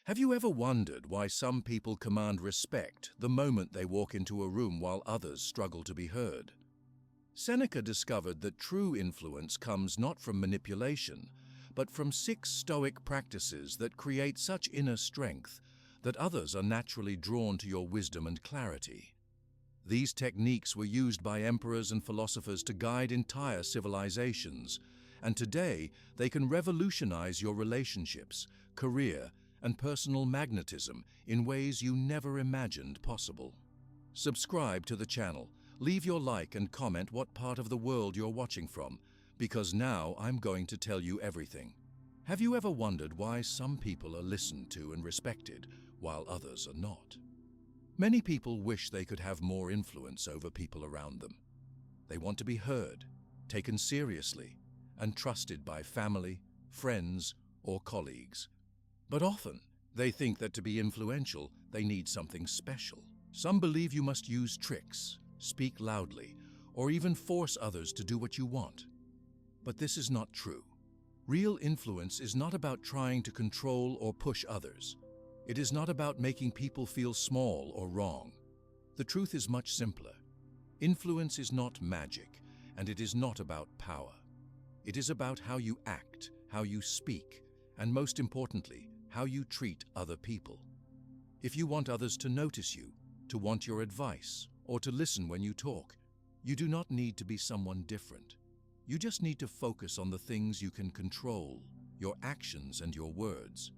Have you ever wondered why some people command respect the moment they walk into a room while others struggle to be heard? Seneca discovered that true influence comes not from manipulation, but from 6 Stoic practices that create such inner strength that others are naturally drawn to your wisdom and clarity. These techniques were used by emperors and philosophers to guide entire civilizations, and today they can revolutionize your relationships, career, and personal magnetism in ways you never imagined possible. Subscribe to the channel, leave your like and comment what part of the world you're watching from, because now I'm going to tell you everything. Have you ever wondered why some people are listened to and respected while others are not? Many people wish they could have more influence over people around them. They want to be heard, taken seriously, and trusted by family, friends, or colleagues. But often, they think that to be influential, they need something special. Some believe you must use tricks, speak loudly, or even force others to do what you want. But this is not true. Real influence is not about trying to control or push others. It is not about making people feel small or wrong. The truth is much simpler. Influence is not magic, and it is not about power. It is about how you act, how you speak, and most importantly, how you treat other people. If you want others to notice you, to want your advice, or to listen when you talk, you do not need to be someone different. You just need to focus on the things you can control, your actions and your words.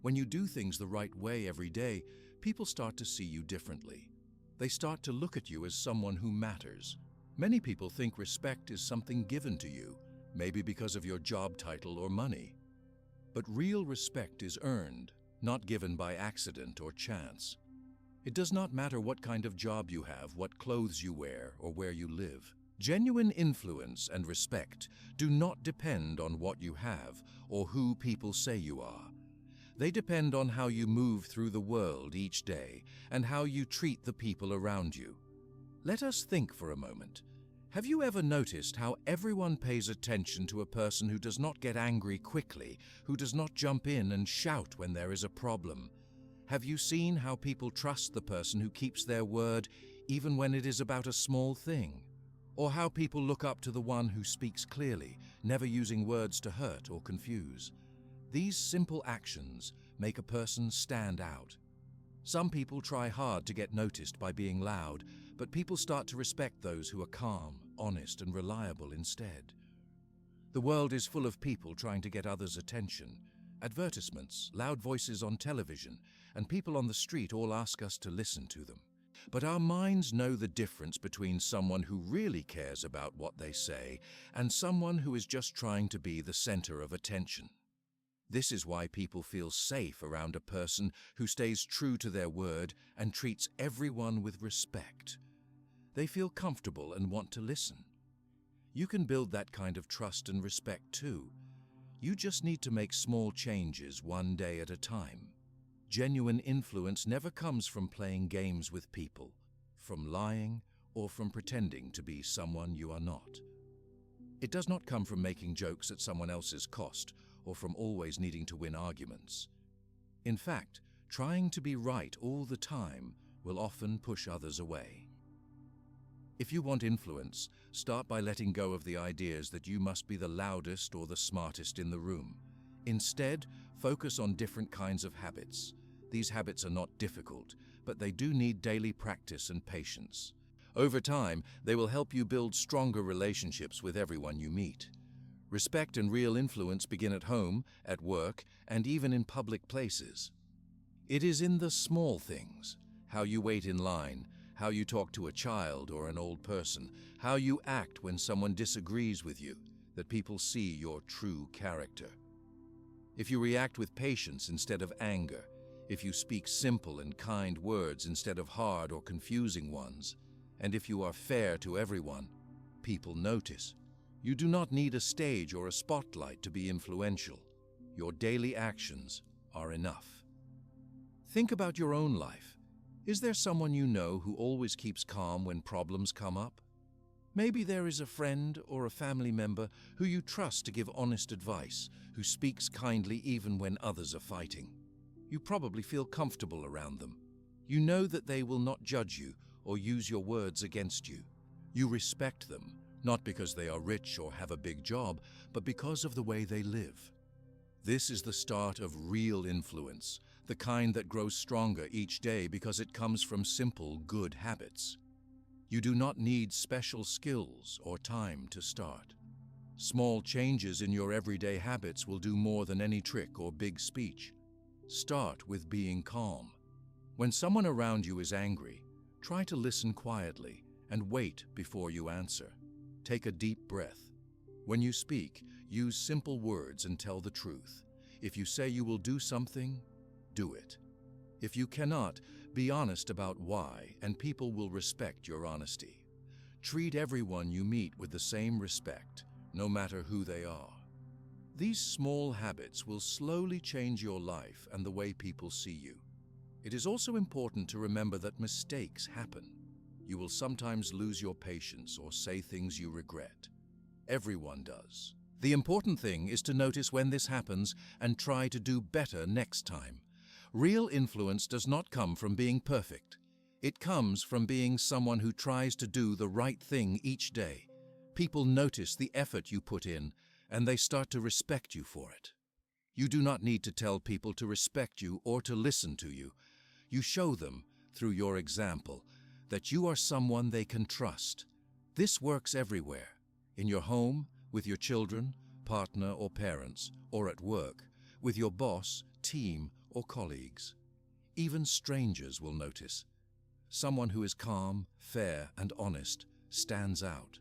When you do things the right way every day, people start to see you differently. They start to look at you as someone who matters. Many people think respect is something given to you, maybe because of your job title or money. But real respect is earned, not given by accident or chance. It does not matter what kind of job you have, what clothes you wear, or where you live. Genuine influence and respect do not depend on what you have or who people say you are. They depend on how you move through the world each day and how you treat the people around you. Let us think for a moment. Have you ever noticed how everyone pays attention to a person who does not get angry quickly, who does not jump in and shout when there is a problem? Have you seen how people trust the person who keeps their word even when it is about a small thing? Or how people look up to the one who speaks clearly, never using words to hurt or confuse? These simple actions make a person stand out. Some people try hard to get noticed by being loud, but people start to respect those who are calm, honest, and reliable instead. The world is full of people trying to get others' attention. Advertisements, loud voices on television, and people on the street all ask us to listen to them. But our minds know the difference between someone who really cares about what they say and someone who is just trying to be the center of attention. This is why people feel safe around a person who stays true to their word and treats everyone with respect. They feel comfortable and want to listen. You can build that kind of trust and respect too. You just need to make small changes one day at a time. Genuine influence never comes from playing games with people, from lying, or from pretending to be someone you are not. It does not come from making jokes at someone else's cost or from always needing to win arguments. In fact, trying to be right all the time will often push others away. If you want influence, start by letting go of the ideas that you must be the loudest or the smartest in the room. Instead, focus on different kinds of habits. These habits are not difficult, but they do need daily practice and patience. Over time, they will help you build stronger relationships with everyone you meet. Respect and real influence begin at home, at work, and even in public places. It is in the small things, how you wait in line, how you talk to a child or an old person, how you act when someone disagrees with you, that people see your true character. If you react with patience instead of anger, if you speak simple and kind words instead of hard or confusing ones, and if you are fair to everyone, people notice. You do not need a stage or a spotlight to be influential. Your daily actions are enough. Think about your own life. Is there someone you know who always keeps calm when problems come up? Maybe there is a friend or a family member who you trust to give honest advice, who speaks kindly even when others are fighting. You probably feel comfortable around them. You know that they will not judge you or use your words against you. You respect them, not because they are rich or have a big job, but because of the way they live. This is the start of real influence, the kind that grows stronger each day because it comes from simple, good habits. You do not need special skills or time to start. Small changes in your everyday habits will do more than any trick or big speech. Start with being calm. When someone around you is angry, try to listen quietly and wait before you answer. Take a deep breath. When you speak, use simple words and tell the truth. If you say you will do something, do it. If you cannot, be honest about why, and people will respect your honesty. Treat everyone you meet with the same respect, no matter who they are. These small habits will slowly change your life and the way people see you. It is also important to remember that mistakes happen. You will sometimes lose your patience or say things you regret. Everyone does. The important thing is to notice when this happens and try to do better next time. Real influence does not come from being perfect. It comes from being someone who tries to do the right thing each day. People notice the effort you put in, and they start to respect you for it. You do not need to tell people to respect you or to listen to you. You show them, through your example, that you are someone they can trust. This works everywhere. In your home, with your children, partner or parents, or at work, with your boss, team, or colleagues. Even strangers will notice. Someone who is calm, fair, and honest stands out.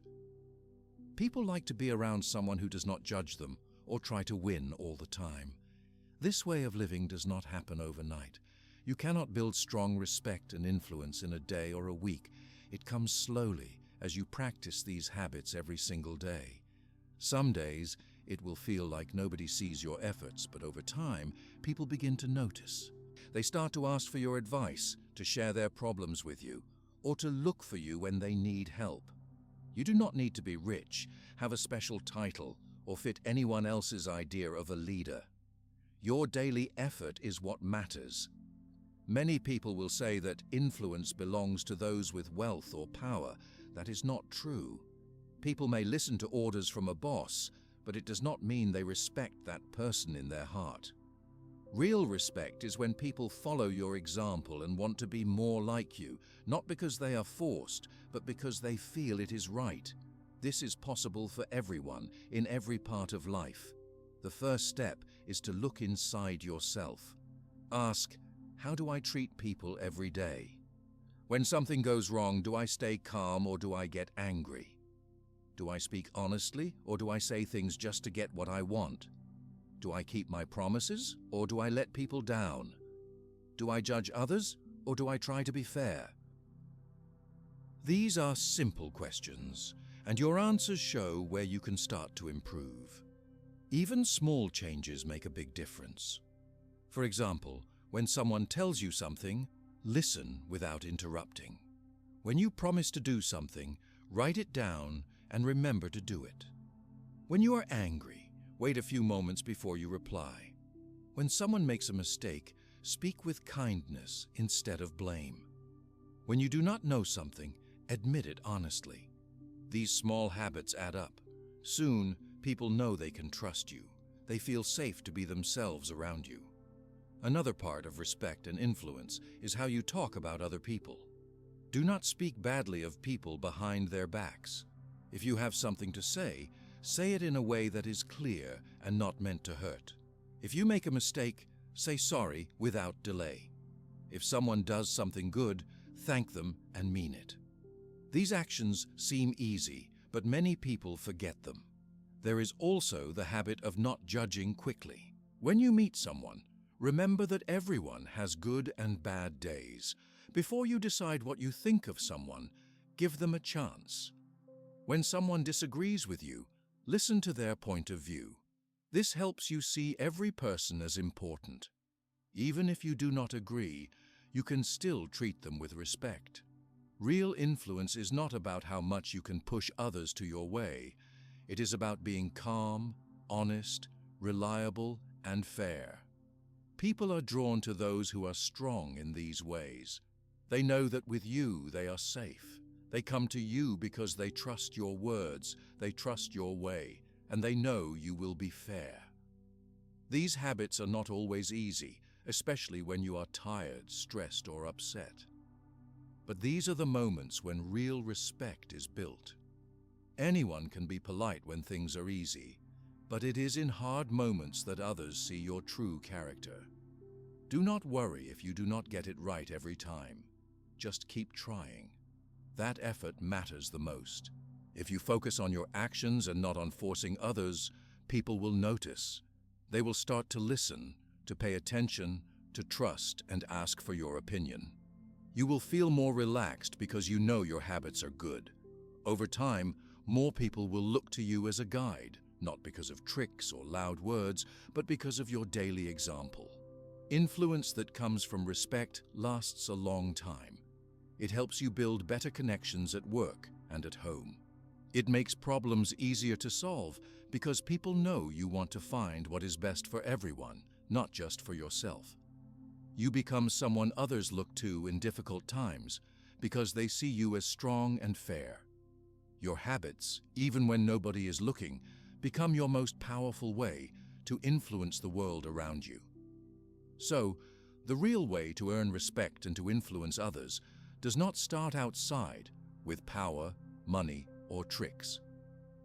People like to be around someone who does not judge them or try to win all the time. This way of living does not happen overnight. You cannot build strong respect and influence in a day or a week. It comes slowly as you practice these habits every single day. Some days, it will feel like nobody sees your efforts, but over time, people begin to notice. They start to ask for your advice, to share their problems with you, or to look for you when they need help. You do not need to be rich, have a special title, or fit anyone else's idea of a leader. Your daily effort is what matters. Many people will say that influence belongs to those with wealth or power. That is not true. People may listen to orders from a boss, but it does not mean they respect that person in their heart. Real respect is when people follow your example and want to be more like you, not because they are forced, but because they feel it is right. This is possible for everyone, in every part of life. The first step is to look inside yourself. Ask, how do I treat people every day? When something goes wrong, do I stay calm or do I get angry? Do I speak honestly, or do I say things just to get what I want? Do I keep my promises, or do I let people down? Do I judge others, or do I try to be fair? These are simple questions, and your answers show where you can start to improve. Even small changes make a big difference. For example, when someone tells you something, listen without interrupting. When you promise to do something, write it down and remember to do it. When you are angry, wait a few moments before you reply. When someone makes a mistake, speak with kindness instead of blame. When you do not know something, admit it honestly. These small habits add up. Soon, people know they can trust you. They feel safe to be themselves around you. Another part of respect and influence is how you talk about other people. Do not speak badly of people behind their backs. If you have something to say it in a way that is clear and not meant to hurt. If you make a mistake, say sorry without delay. If someone does something good, thank them and mean it. These actions seem easy, but many people forget them. There is also the habit of not judging quickly. When you meet someone, remember that everyone has good and bad days. Before you decide what you think of someone, give them a chance. When someone disagrees with you, listen to their point of view. This helps you see every person as important. Even if you do not agree, you can still treat them with respect. Real influence is not about how much you can push others to your way. It is about being calm, honest, reliable, and fair. People are drawn to those who are strong in these ways. They know that with you they are safe. They come to you because they trust your words, they trust your way, and they know you will be fair. These habits are not always easy, especially when you are tired, stressed, or upset. But these are the moments when real respect is built. Anyone can be polite when things are easy, but it is in hard moments that others see your true character. Do not worry if you do not get it right every time. Just keep trying. That effort matters the most. If you focus on your actions and not on forcing others, people will notice. They will start to listen, to pay attention, to trust, and ask for your opinion. You will feel more relaxed because you know your habits are good. Over time, more people will look to you as a guide, not because of tricks or loud words, but because of your daily example. Influence that comes from respect lasts a long time. It helps you build better connections at work and at home. It makes problems easier to solve because people know you want to find what is best for everyone, not just for yourself. You become someone others look to in difficult times because they see you as strong and fair. Your habits, even when nobody is looking, become your most powerful way to influence the world around you. So, the real way to earn respect and to influence others does not start outside with power, money, or tricks.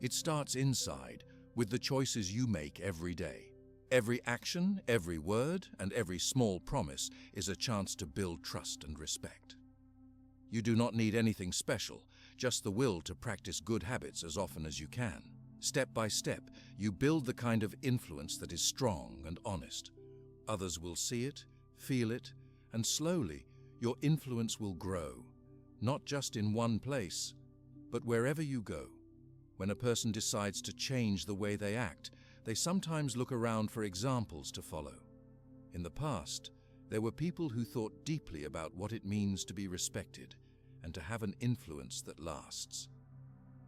It starts inside with the choices you make every day. Every action, every word, and every small promise is a chance to build trust and respect. You do not need anything special, just the will to practice good habits as often as you can. Step by step, you build the kind of influence that is strong and honest. Others will see it, feel it, and slowly your influence will grow, not just in one place, but wherever you go. When a person decides to change the way they act, they sometimes look around for examples to follow. In the past, there were people who thought deeply about what it means to be respected and to have an influence that lasts.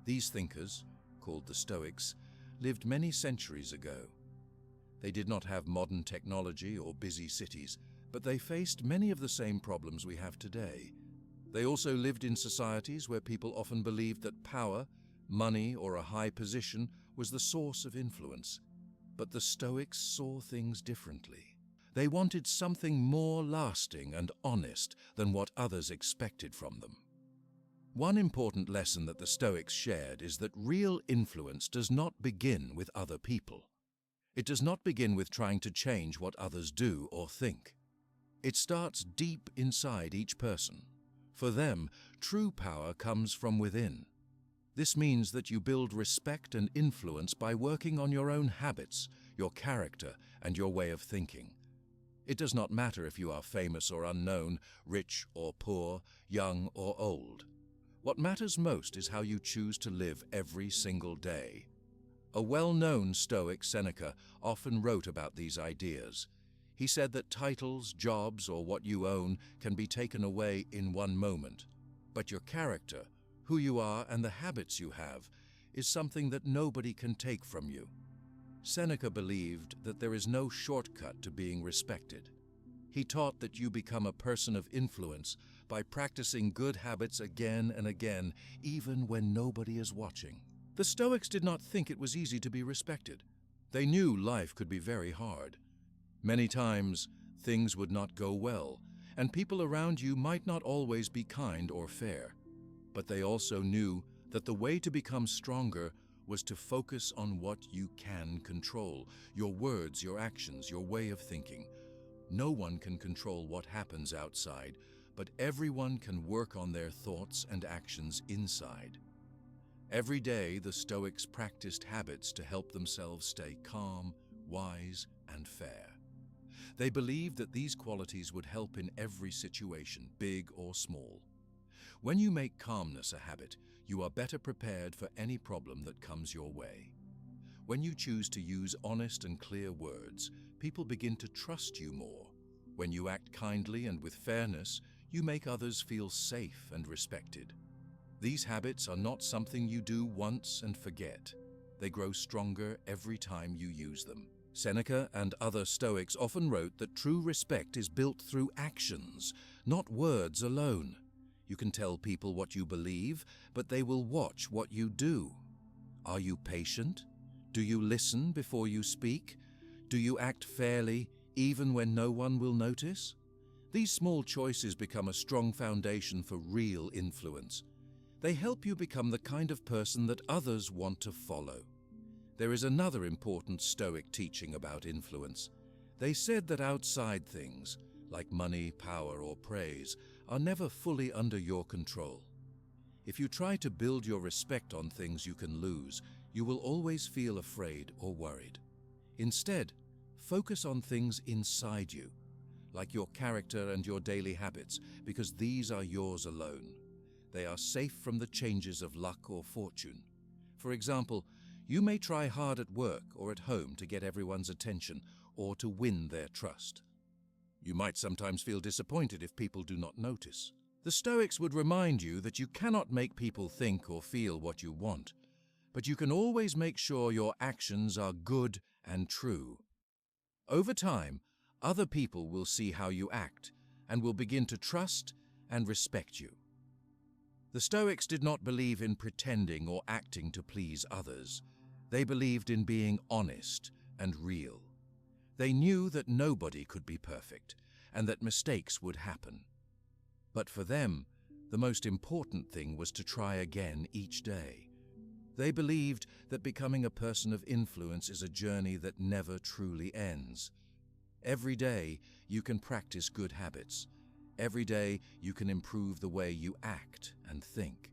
These thinkers, called the Stoics, lived many centuries ago. They did not have modern technology or busy cities, but they faced many of the same problems we have today. They also lived in societies where people often believed that power, money, or a high position was the source of influence. But the Stoics saw things differently. They wanted something more lasting and honest than what others expected from them. One important lesson that the Stoics shared is that real influence does not begin with other people. It does not begin with trying to change what others do or think. It starts deep inside each person. For them, true power comes from within. This means that you build respect and influence by working on your own habits, your character, and your way of thinking. It does not matter if you are famous or unknown, rich or poor, young or old. What matters most is how you choose to live every single day. A well-known Stoic, Seneca, often wrote about these ideas. He said that titles, jobs, or what you own can be taken away in one moment. But your character, who you are, and the habits you have, is something that nobody can take from you. Seneca believed that there is no shortcut to being respected. He taught that you become a person of influence by practicing good habits again and again, even when nobody is watching. The Stoics did not think it was easy to be respected. They knew life could be very hard. Many times, things would not go well, and people around you might not always be kind or fair. But they also knew that the way to become stronger was to focus on what you can control, your words, your actions, your way of thinking. No one can control what happens outside, but everyone can work on their thoughts and actions inside. Every day, the Stoics practiced habits to help themselves stay calm, wise, and fair. They believed that these qualities would help in every situation, big or small. When you make calmness a habit, you are better prepared for any problem that comes your way. When you choose to use honest and clear words, people begin to trust you more. When you act kindly and with fairness, you make others feel safe and respected. These habits are not something you do once and forget. They grow stronger every time you use them. Seneca and other Stoics often wrote that true respect is built through actions, not words alone. You can tell people what you believe, but they will watch what you do. Are you patient? Do you listen before you speak? Do you act fairly, even when no one will notice? These small choices become a strong foundation for real influence. They help you become the kind of person that others want to follow. There is another important Stoic teaching about influence. They said that outside things, like money, power, or praise, are never fully under your control. If you try to build your respect on things you can lose, you will always feel afraid or worried. Instead, focus on things inside you, like your character and your daily habits, because these are yours alone. They are safe from the changes of luck or fortune. For example, you may try hard at work or at home to get everyone's attention or to win their trust. You might sometimes feel disappointed if people do not notice. The Stoics would remind you that you cannot make people think or feel what you want, but you can always make sure your actions are good and true. Over time, other people will see how you act and will begin to trust and respect you. The Stoics did not believe in pretending or acting to please others. They believed in being honest and real. They knew that nobody could be perfect and that mistakes would happen. But for them, the most important thing was to try again each day. They believed that becoming a person of influence is a journey that never truly ends. Every day, you can practice good habits. Every day, you can improve the way you act and think.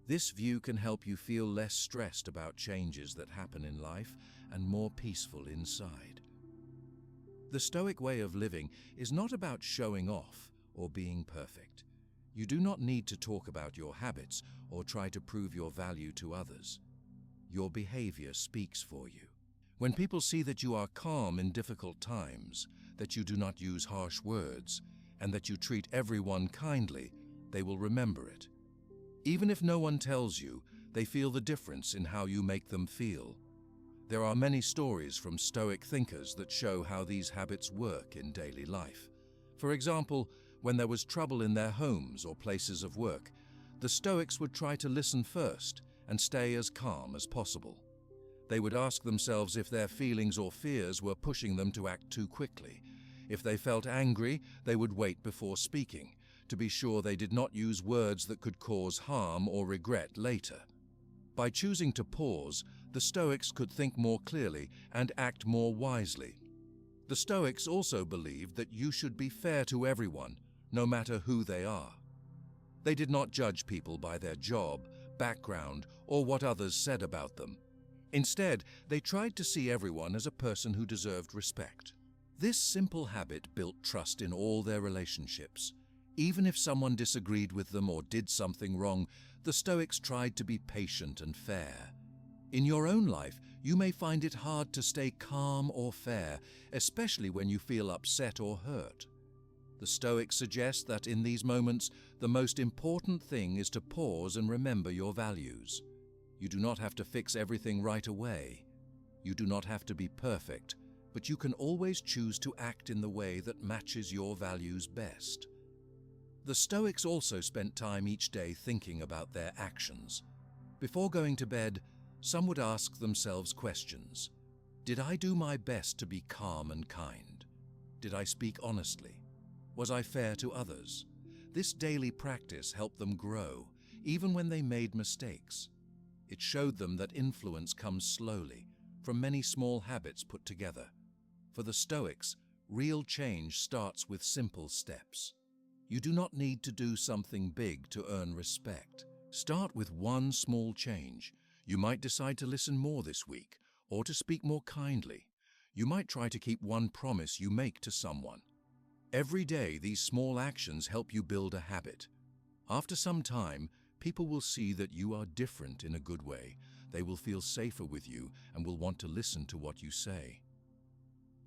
This view can help you feel less stressed about changes that happen in life and more peaceful inside. The Stoic way of living is not about showing off or being perfect. You do not need to talk about your habits or try to prove your value to others. Your behavior speaks for you. When people see that you are calm in difficult times, that you do not use harsh words, and that you treat everyone kindly, they will remember it. Even if no one tells you, they feel the difference in how you make them feel. There are many stories from Stoic thinkers that show how these habits work in daily life. For example, when there was trouble in their homes or places of work, the Stoics would try to listen first and stay as calm as possible. They would ask themselves if their feelings or fears were pushing them to act too quickly. If they felt angry, they would wait before speaking, to be sure they did not use words that could cause harm or regret later. By choosing to pause, the Stoics could think more clearly and act more wisely. The Stoics also believed that you should be fair to everyone, no matter who they are. They did not judge people by their job, background, or what others said about them. Instead, they tried to see everyone as a person who deserved respect. This simple habit built trust in all their relationships. Even if someone disagreed with them or did something wrong, the Stoics tried to be patient and fair. In your own life, you may find it hard to stay calm or fair, especially when you feel upset or hurt. The Stoics suggest that in these moments, the most important thing is to pause and remember your values. You do not have to fix everything right away. You do not have to be perfect, but you can always choose to act in the way that matches your values best. The Stoics also spent time each day thinking about their actions. Before going to bed, some would ask themselves questions. Did I do my best to be calm and kind? Did I speak honestly? Was I fair to others? This daily practice helped them grow, even when they made mistakes. It showed them that influence comes slowly, from many small habits put together. For the Stoics, real change starts with simple steps. You do not need to do something big to earn respect. Start with one small change. You might decide to listen more this week, or to speak more kindly. You might try to keep one promise you make to someone. Every day, these small actions help you build a habit. After some time, people will see that you are different in a good way. They will feel safer with you and will want to listen to what you say.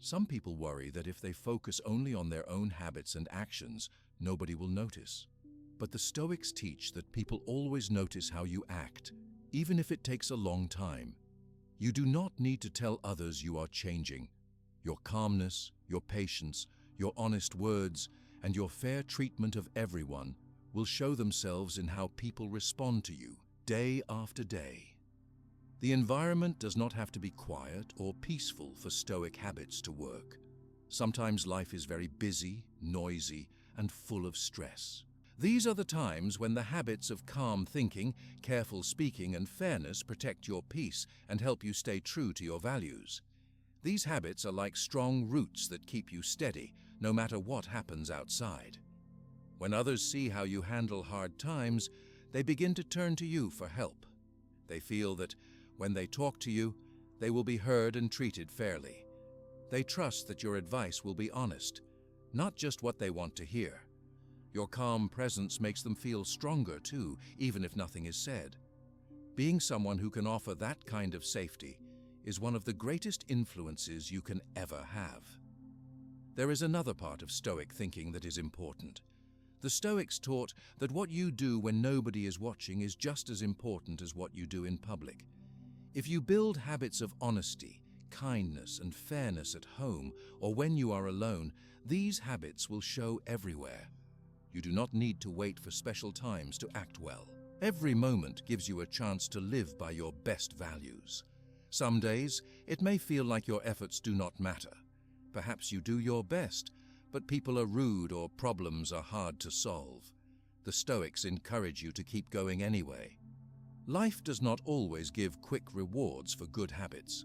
Some people worry that if they focus only on their own habits and actions, nobody will notice. But the Stoics teach that people always notice how you act, even if it takes a long time. You do not need to tell others you are changing. Your calmness, your patience, your honest words, and your fair treatment of everyone will show themselves in how people respond to you day after day. The environment does not have to be quiet or peaceful for Stoic habits to work. Sometimes life is very busy, noisy, and full of stress. These are the times when the habits of calm thinking, careful speaking, and fairness protect your peace and help you stay true to your values. These habits are like strong roots that keep you steady, no matter what happens outside. When others see how you handle hard times, they begin to turn to you for help. They feel that when they talk to you, they will be heard and treated fairly. They trust that your advice will be honest, not just what they want to hear. Your calm presence makes them feel stronger too, even if nothing is said. Being someone who can offer that kind of safety is one of the greatest influences you can ever have. There is another part of Stoic thinking that is important. The Stoics taught that what you do when nobody is watching is just as important as what you do in public. If you build habits of honesty, kindness, and fairness at home or when you are alone, these habits will show everywhere. You do not need to wait for special times to act well. Every moment gives you a chance to live by your best values. Some days, it may feel like your efforts do not matter. Perhaps you do your best, but people are rude or problems are hard to solve. The Stoics encourage you to keep going anyway. Life does not always give quick rewards for good habits,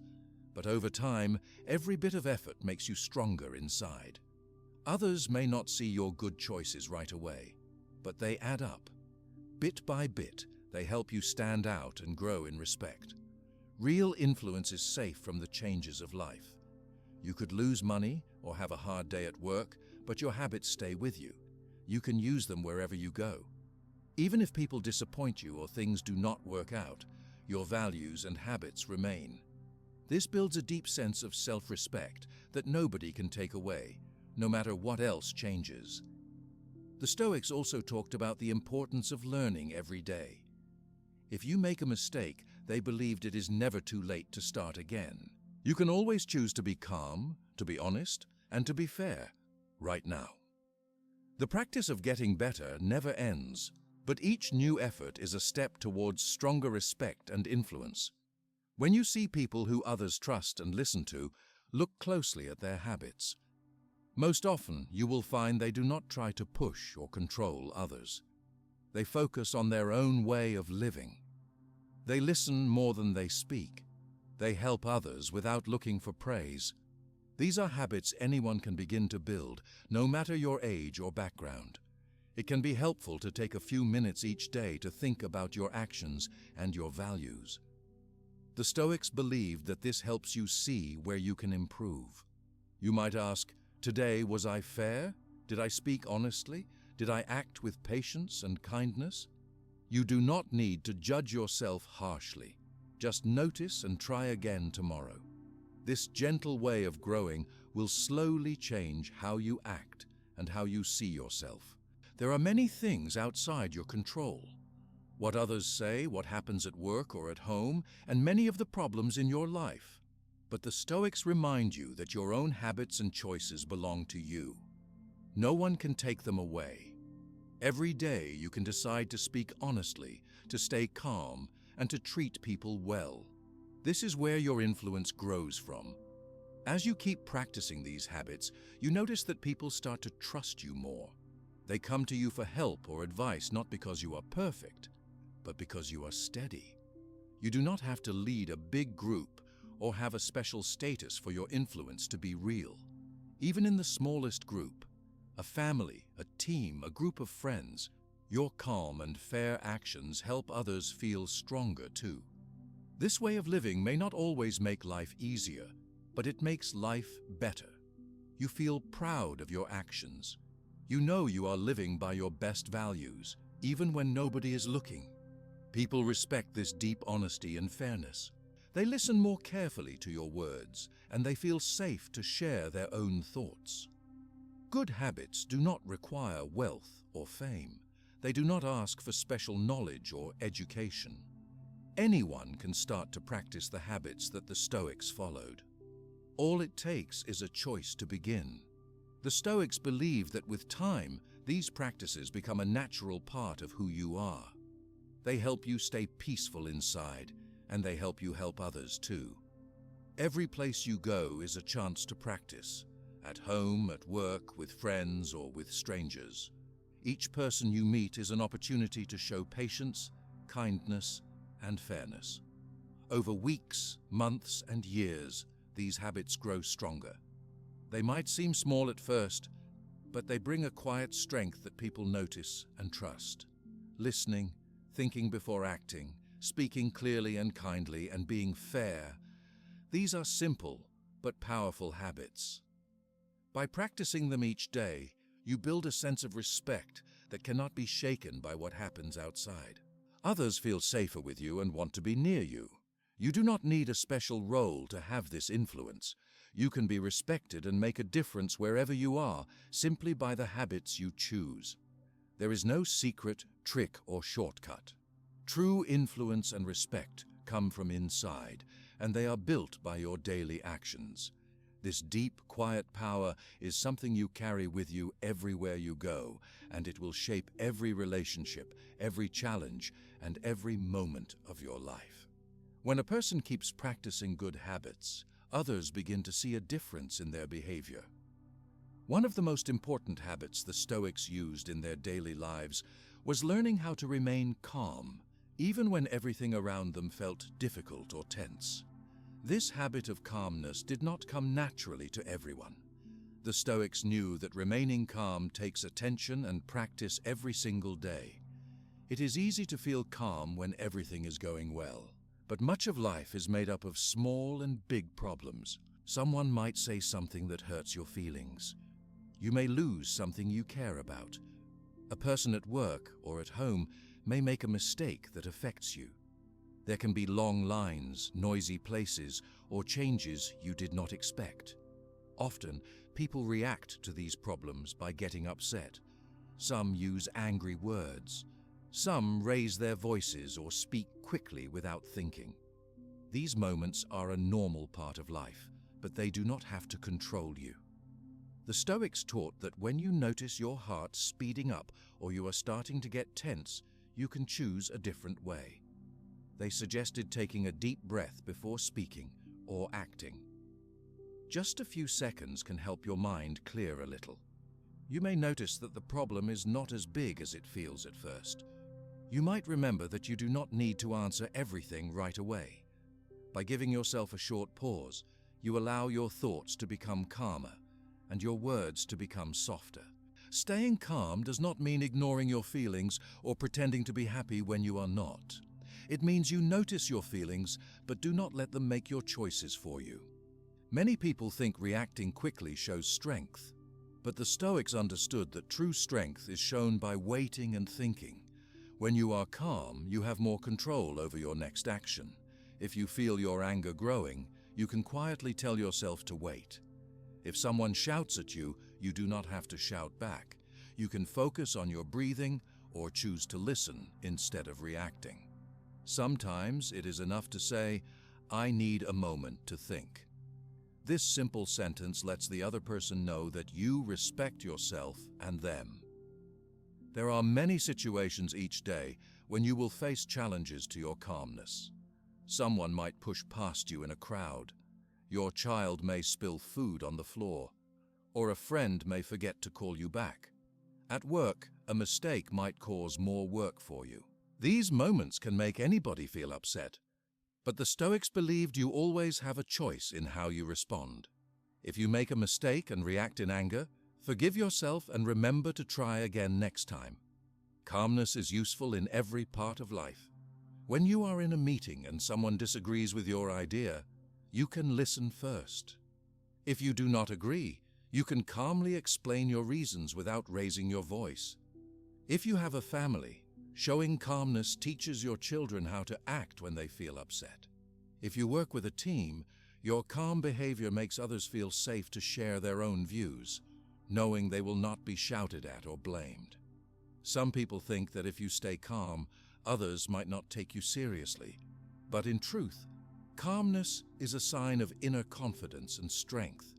but over time, every bit of effort makes you stronger inside. Others may not see your good choices right away, but they add up. Bit by bit, they help you stand out and grow in respect. Real influence is safe from the changes of life. You could lose money or have a hard day at work, but your habits stay with you. You can use them wherever you go. Even if people disappoint you or things do not work out, your values and habits remain. This builds a deep sense of self-respect that nobody can take away, no matter what else changes. The Stoics also talked about the importance of learning every day. If you make a mistake, they believed it is never too late to start again. You can always choose to be calm, to be honest, and to be fair, right now. The practice of getting better never ends, but each new effort is a step towards stronger respect and influence. When you see people who others trust and listen to, look closely at their habits. Most often, you will find they do not try to push or control others. They focus on their own way of living. They listen more than they speak. They help others without looking for praise. These are habits anyone can begin to build, no matter your age or background. It can be helpful to take a few minutes each day to think about your actions and your values. The Stoics believed that this helps you see where you can improve. You might ask, today, was I fair? Did I speak honestly? Did I act with patience and kindness? You do not need to judge yourself harshly. Just notice and try again tomorrow. This gentle way of growing will slowly change how you act and how you see yourself. There are many things outside your control. What others say, what happens at work or at home, and many of the problems in your life. But the Stoics remind you that your own habits and choices belong to you. No one can take them away. Every day you can decide to speak honestly, to stay calm, and to treat people well. This is where your influence grows from. As you keep practicing these habits, you notice that people start to trust you more. They come to you for help or advice not because you are perfect, but because you are steady. You do not have to lead a big group or have a special status for your influence to be real. Even in the smallest group, a family, a team, a group of friends, your calm and fair actions help others feel stronger too. This way of living may not always make life easier, but it makes life better. You feel proud of your actions. You know you are living by your best values, even when nobody is looking. People respect this deep honesty and fairness. They listen more carefully to your words, and they feel safe to share their own thoughts. Good habits do not require wealth or fame. They do not ask for special knowledge or education. Anyone can start to practice the habits that the Stoics followed. All it takes is a choice to begin. The Stoics believe that with time, these practices become a natural part of who you are. They help you stay peaceful inside, and they help you help others too. Every place you go is a chance to practice, at home, at work, with friends, or with strangers. Each person you meet is an opportunity to show patience, kindness, and fairness. Over weeks, months, and years, these habits grow stronger. They might seem small at first, but they bring a quiet strength that people notice and trust. Listening, thinking before acting, speaking clearly and kindly, and being fair, these are simple but powerful habits. By practicing them each day, you build a sense of respect that cannot be shaken by what happens outside. Others feel safer with you and want to be near you. You do not need a special role to have this influence. You can be respected and make a difference wherever you are, simply by the habits you choose. There is no secret, trick, or shortcut. True influence and respect come from inside, and they are built by your daily actions. This deep, quiet power is something you carry with you everywhere you go, and it will shape every relationship, every challenge, and every moment of your life. When a person keeps practicing good habits, others begin to see a difference in their behavior. One of the most important habits the Stoics used in their daily lives was learning how to remain calm, even when everything around them felt difficult or tense. This habit of calmness did not come naturally to everyone. The Stoics knew that remaining calm takes attention and practice every single day. It is easy to feel calm when everything is going well, but much of life is made up of small and big problems. Someone might say something that hurts your feelings. You may lose something you care about. A person at work or at home may make a mistake that affects you. There can be long lines, noisy places, or changes you did not expect. Often, people react to these problems by getting upset. Some use angry words. Some raise their voices or speak quickly without thinking. These moments are a normal part of life, but they do not have to control you. The Stoics taught that when you notice your heart speeding up or you are starting to get tense, you can choose a different way. They suggested taking a deep breath before speaking or acting. Just a few seconds can help your mind clear a little. You may notice that the problem is not as big as it feels at first. You might remember that you do not need to answer everything right away. By giving yourself a short pause, you allow your thoughts to become calmer and your words to become softer. Staying calm does not mean ignoring your feelings or pretending to be happy when you are not. It means you notice your feelings, but do not let them make your choices for you. Many people think reacting quickly shows strength, but the Stoics understood that true strength is shown by waiting and thinking. When you are calm, you have more control over your next action. If you feel your anger growing, you can quietly tell yourself to wait. If someone shouts at you, you do not have to shout back. You can focus on your breathing or choose to listen instead of reacting. Sometimes it is enough to say, "I need a moment to think." This simple sentence lets the other person know that you respect yourself and them. There are many situations each day when you will face challenges to your calmness. Someone might push past you in a crowd. Your child may spill food on the floor, or a friend may forget to call you back. At work, a mistake might cause more work for you. These moments can make anybody feel upset, but the Stoics believed you always have a choice in how you respond. If you make a mistake and react in anger, forgive yourself and remember to try again next time. Calmness is useful in every part of life. When you are in a meeting and someone disagrees with your idea, you can listen first. If you do not agree, you can calmly explain your reasons without raising your voice. If you have a family, showing calmness teaches your children how to act when they feel upset. If you work with a team, your calm behavior makes others feel safe to share their own views, knowing they will not be shouted at or blamed. Some people think that if you stay calm, others might not take you seriously. But in truth, Calmness is a sign of inner confidence and strength.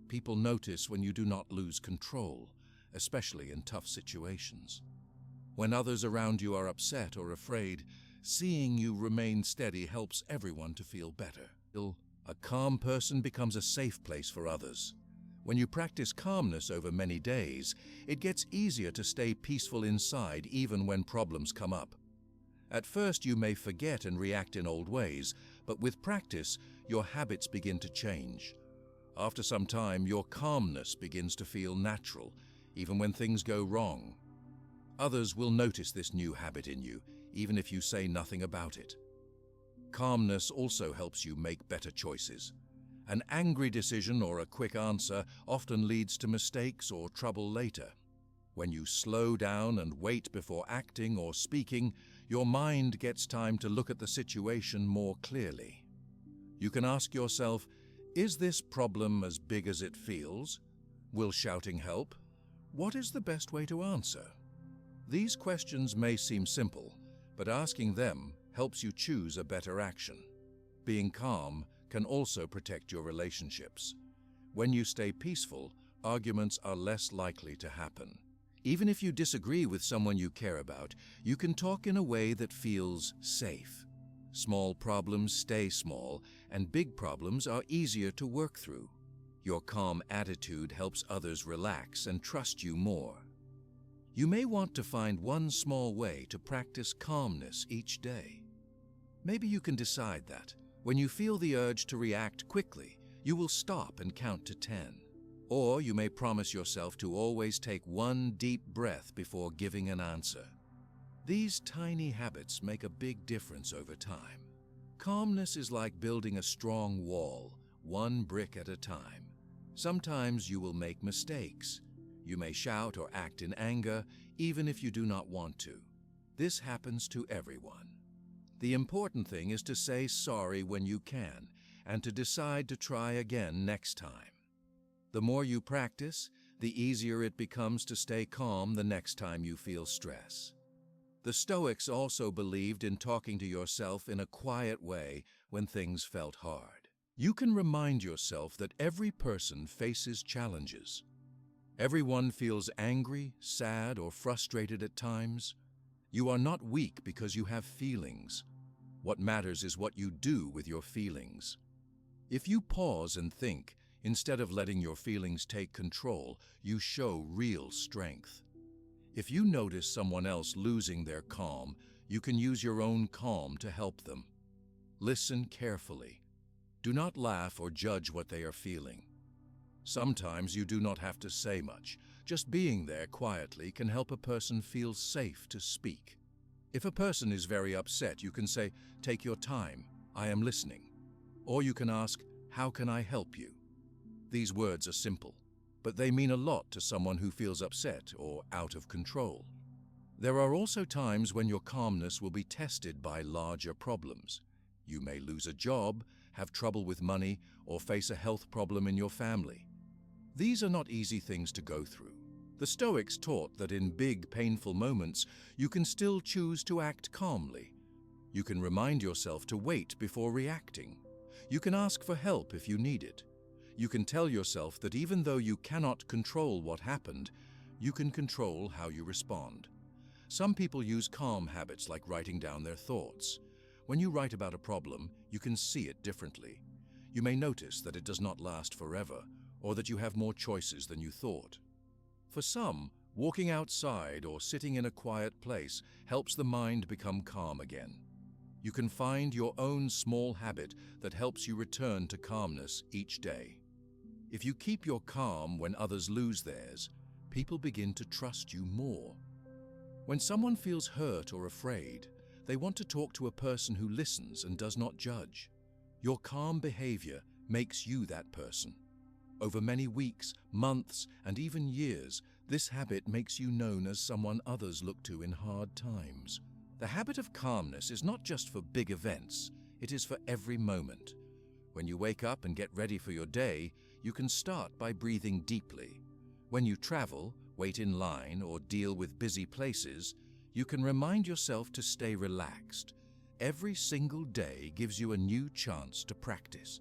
People notice when you do not lose control, especially in tough situations. When others around you are upset or afraid, seeing you remain steady helps everyone to feel better. A calm person becomes a safe place for others. When you practice calmness over many days, it gets easier to stay peaceful inside even when problems come up. At first you may forget and react in old ways, but with practice, your habits begin to change. After some time, your calmness begins to feel natural, even when things go wrong. Others will notice this new habit in you, even if you say nothing about it. Calmness also helps you make better choices. An angry decision or a quick answer often leads to mistakes or trouble later. When you slow down and wait before acting or speaking, your mind gets time to look at the situation more clearly. You can ask yourself, is this problem as big as it feels? Will shouting help? What is the best way to answer? These questions may seem simple, but asking them helps you choose a better action. Being calm can also protect your relationships. When you stay peaceful, arguments are less likely to happen. Even if you disagree with someone you care about, you can talk in a way that feels safe. Small problems stay small, and big problems are easier to work through. Your calm attitude helps others relax and trust you more. You may want to find one small way to practice calmness each day. Maybe you can decide that when you feel the urge to react quickly, you will stop and count to 10. Or you may promise yourself to always take one deep breath before giving an answer. These tiny habits make a big difference over time. Calmness is like building a strong wall, one brick at a time. Sometimes you will make mistakes. You may shout or act in anger, even if you do not want to. This happens to everyone. The important thing is to say sorry when you can, and to decide to try again next time. The more you practice, the easier it becomes to stay calm the next time you feel stress. The Stoics also believed in talking to yourself in a quiet way when things felt hard. You can remind yourself that every person faces challenges. Everyone feels angry, sad, or frustrated at times. You are not weak because you have feelings. What matters is what you do with your feelings. If you pause and think, instead of letting your feelings take control, you show real strength. If you notice someone else losing their calm, you can use your own calm to help them. Listen carefully. Do not laugh or judge what they are feeling. Sometimes you do not have to say much. Just being there quietly can help a person feel safe to speak. If a person is very upset, you can say, "Take your time, I am listening." Or you can ask, "How can I help you?" These words are simple, but they mean a lot to someone who feels upset or out of control. There are also times when your calmness will be tested by larger problems. You may lose a job, have trouble with money, or face a health problem in your family. These are not easy things to go through. The Stoics taught that in big, painful moments, you can still choose to act calmly. You can remind yourself to wait before reacting. You can ask for help if you need it. You can tell yourself that even though you cannot control what happened, you can control how you respond. Some people use calm habits like writing down their thoughts. When you write about a problem, you can see it differently. You may notice that it does not last forever, or that you have more choices than you thought. For some, walking outside or sitting in a quiet place helps the mind become calm again. You can find your own small habit that helps you return to calmness each day. If you keep your calm when others lose theirs, people begin to trust you more. When someone feels hurt or afraid, they want to talk to a person who listens and does not judge. Your calm behavior makes you that person. Over many weeks, months, and even years, this habit makes you known as someone others look to in hard times. The habit of calmness is not just for big events, it is for every moment. When you wake up and get ready for your day, you can start by breathing deeply. When you travel, wait in line, or deal with busy places, you can remind yourself to stay relaxed. Every single day gives you a new chance to practice.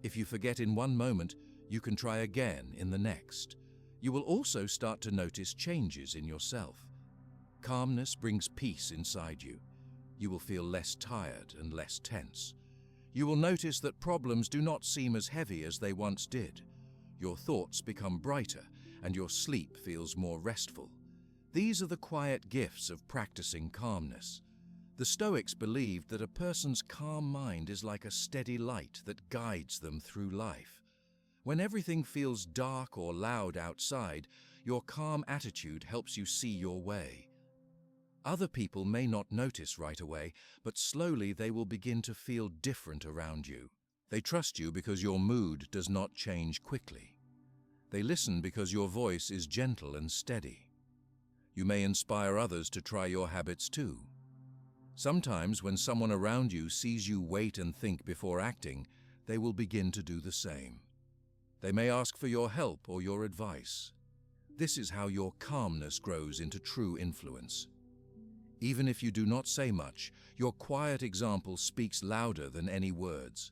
If you forget in one moment, you can try again in the next. You will also start to notice changes in yourself. Calmness brings peace inside you. You will feel less tired and less tense. You will notice that problems do not seem as heavy as they once did. Your thoughts become brighter and your sleep feels more restful. These are the quiet gifts of practicing calmness. The Stoics believed that a person's calm mind is like a steady light that guides them through life. When everything feels dark or loud outside, your calm attitude helps you see your way. Other people may not notice right away, but slowly they will begin to feel different around you. They trust you because your mood does not change quickly. They listen because your voice is gentle and steady. You may inspire others to try your habits too. Sometimes when someone around you sees you wait and think before acting, they will begin to do the same. They may ask for your help or your advice. This is how your calmness grows into true influence. Even if you do not say much, your quiet example speaks louder than any words.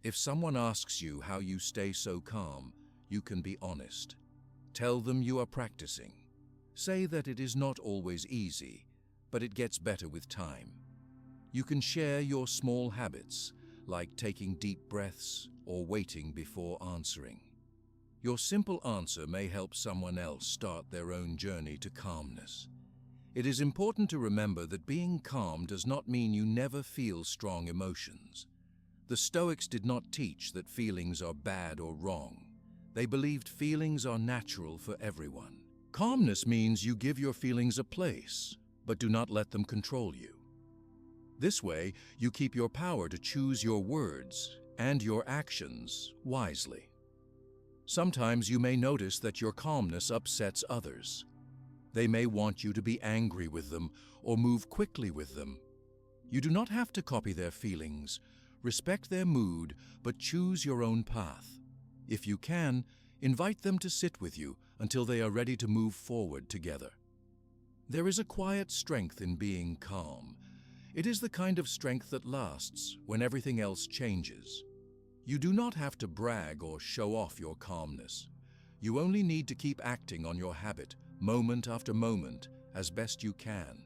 If someone asks you how you stay so calm, you can be honest. Tell them you are practicing. Say that it is not always easy, but it gets better with time. You can share your small habits, like taking deep breaths or waiting before answering. Your simple answer may help someone else start their own journey to calmness. It is important to remember that being calm does not mean you never feel strong emotions. The Stoics did not teach that feelings are bad or wrong. They believed feelings are natural for everyone. Calmness means you give your feelings a place, but do not let them control you. This way, you keep your power to choose your words and your actions wisely. Sometimes you may notice that your calmness upsets others. They may want you to be angry with them or move quickly with them. You do not have to copy their feelings. Respect their mood, but choose your own path. If you can, invite them to sit with you until they are ready to move forward together. There is a quiet strength in being calm. It is the kind of strength that lasts when everything else changes. You do not have to brag or show off your calmness. You only need to keep acting on your habit, moment after moment, as best you can.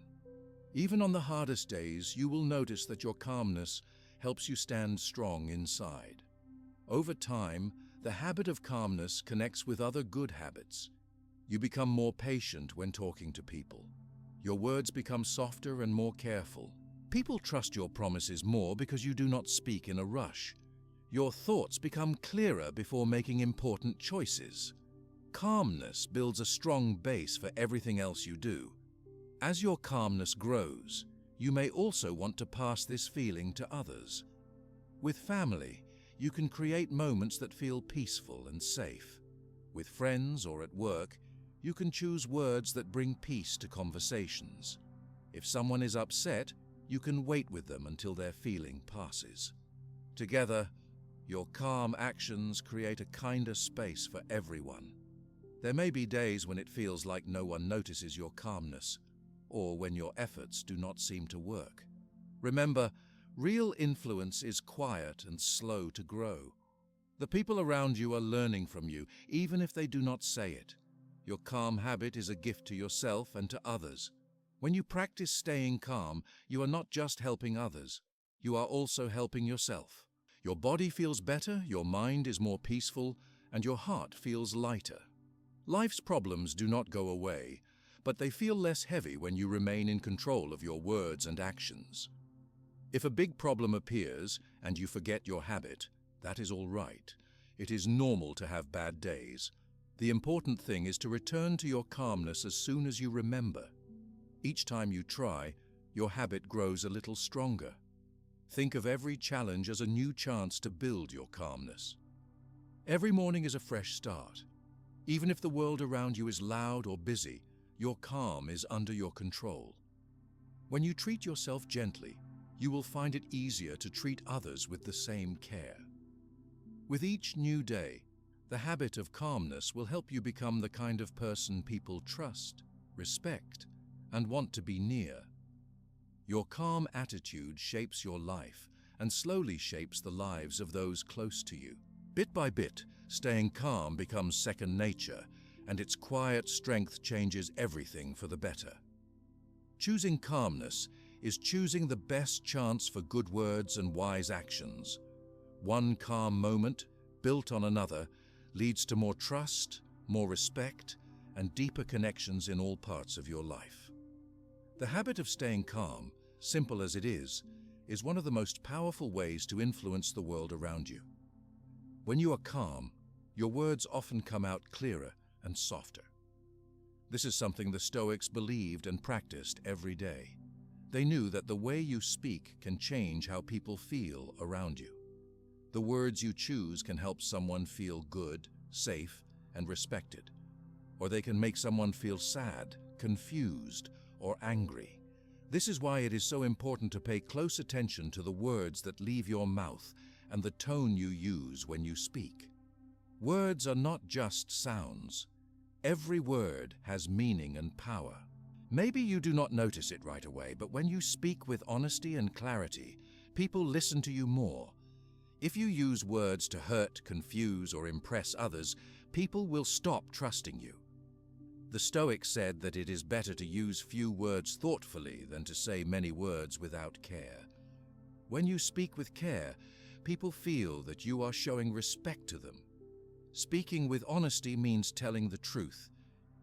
Even on the hardest days, you will notice that your calmness helps you stand strong inside. Over time, the habit of calmness connects with other good habits. You become more patient when talking to people. Your words become softer and more careful. People trust your promises more because you do not speak in a rush. Your thoughts become clearer before making important choices. Calmness builds a strong base for everything else you do. As your calmness grows, you may also want to pass this feeling to others. With family, you can create moments that feel peaceful and safe. With friends or at work, you can choose words that bring peace to conversations. If someone is upset, you can wait with them until their feeling passes. Together, your calm actions create a kinder space for everyone. There may be days when it feels like no one notices your calmness, or when your efforts do not seem to work. Remember, real influence is quiet and slow to grow. The people around you are learning from you, even if they do not say it. Your calm habit is a gift to yourself and to others. When you practice staying calm, you are not just helping others, you are also helping yourself. Your body feels better, your mind is more peaceful, and your heart feels lighter. Life's problems do not go away, but they feel less heavy when you remain in control of your words and actions. If a big problem appears and you forget your habit, that is all right. It is normal to have bad days. The important thing is to return to your calmness as soon as you remember. Each time you try, your habit grows a little stronger. Think of every challenge as a new chance to build your calmness. Every morning is a fresh start. Even if the world around you is loud or busy, your calm is under your control. When you treat yourself gently, you will find it easier to treat others with the same care. With each new day, the habit of calmness will help you become the kind of person people trust, respect, and want to be near. Your calm attitude shapes your life and slowly shapes the lives of those close to you. Bit by bit, staying calm becomes second nature, and its quiet strength changes everything for the better. Choosing calmness is choosing the best chance for good words and wise actions. One calm moment, built on another, leads to more trust, more respect, and deeper connections in all parts of your life. The habit of staying calm, simple as it is one of the most powerful ways to influence the world around you. When you are calm, your words often come out clearer and softer. This is something the Stoics believed and practiced every day. They knew that the way you speak can change how people feel around you. The words you choose can help someone feel good, safe, and respected. Or they can make someone feel sad, confused, or angry. This is why it is so important to pay close attention to the words that leave your mouth and the tone you use when you speak. Words are not just sounds. Every word has meaning and power. Maybe you do not notice it right away, but when you speak with honesty and clarity, people listen to you more. If you use words to hurt, confuse, or impress others, people will stop trusting you. The Stoics said that it is better to use few words thoughtfully than to say many words without care. When you speak with care, people feel that you are showing respect to them. Speaking with honesty means telling the truth,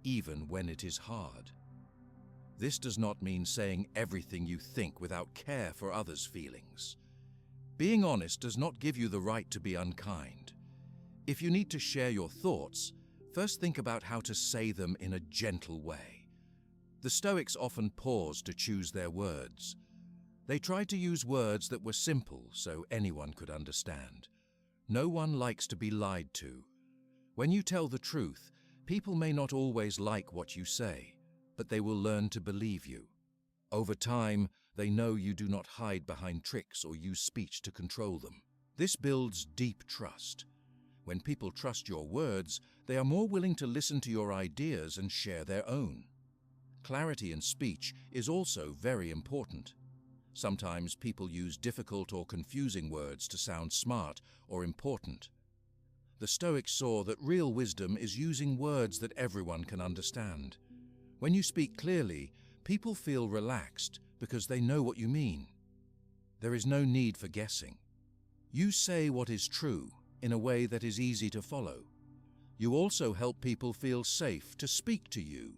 even when it is hard. This does not mean saying everything you think without care for others' feelings. Being honest does not give you the right to be unkind. If you need to share your thoughts, first think about how to say them in a gentle way. The Stoics often paused to choose their words. They tried to use words that were simple so anyone could understand. No one likes to be lied to. When you tell the truth, people may not always like what you say, but they will learn to believe you. Over time, they know you do not hide behind tricks or use speech to control them. This builds deep trust. When people trust your words, they are more willing to listen to your ideas and share their own. Clarity in speech is also very important. Sometimes people use difficult or confusing words to sound smart or important. The Stoics saw that real wisdom is using words that everyone can understand. When you speak clearly, people feel relaxed because they know what you mean. There is no need for guessing. You say what is true in a way that is easy to follow. You also help people feel safe to speak to you.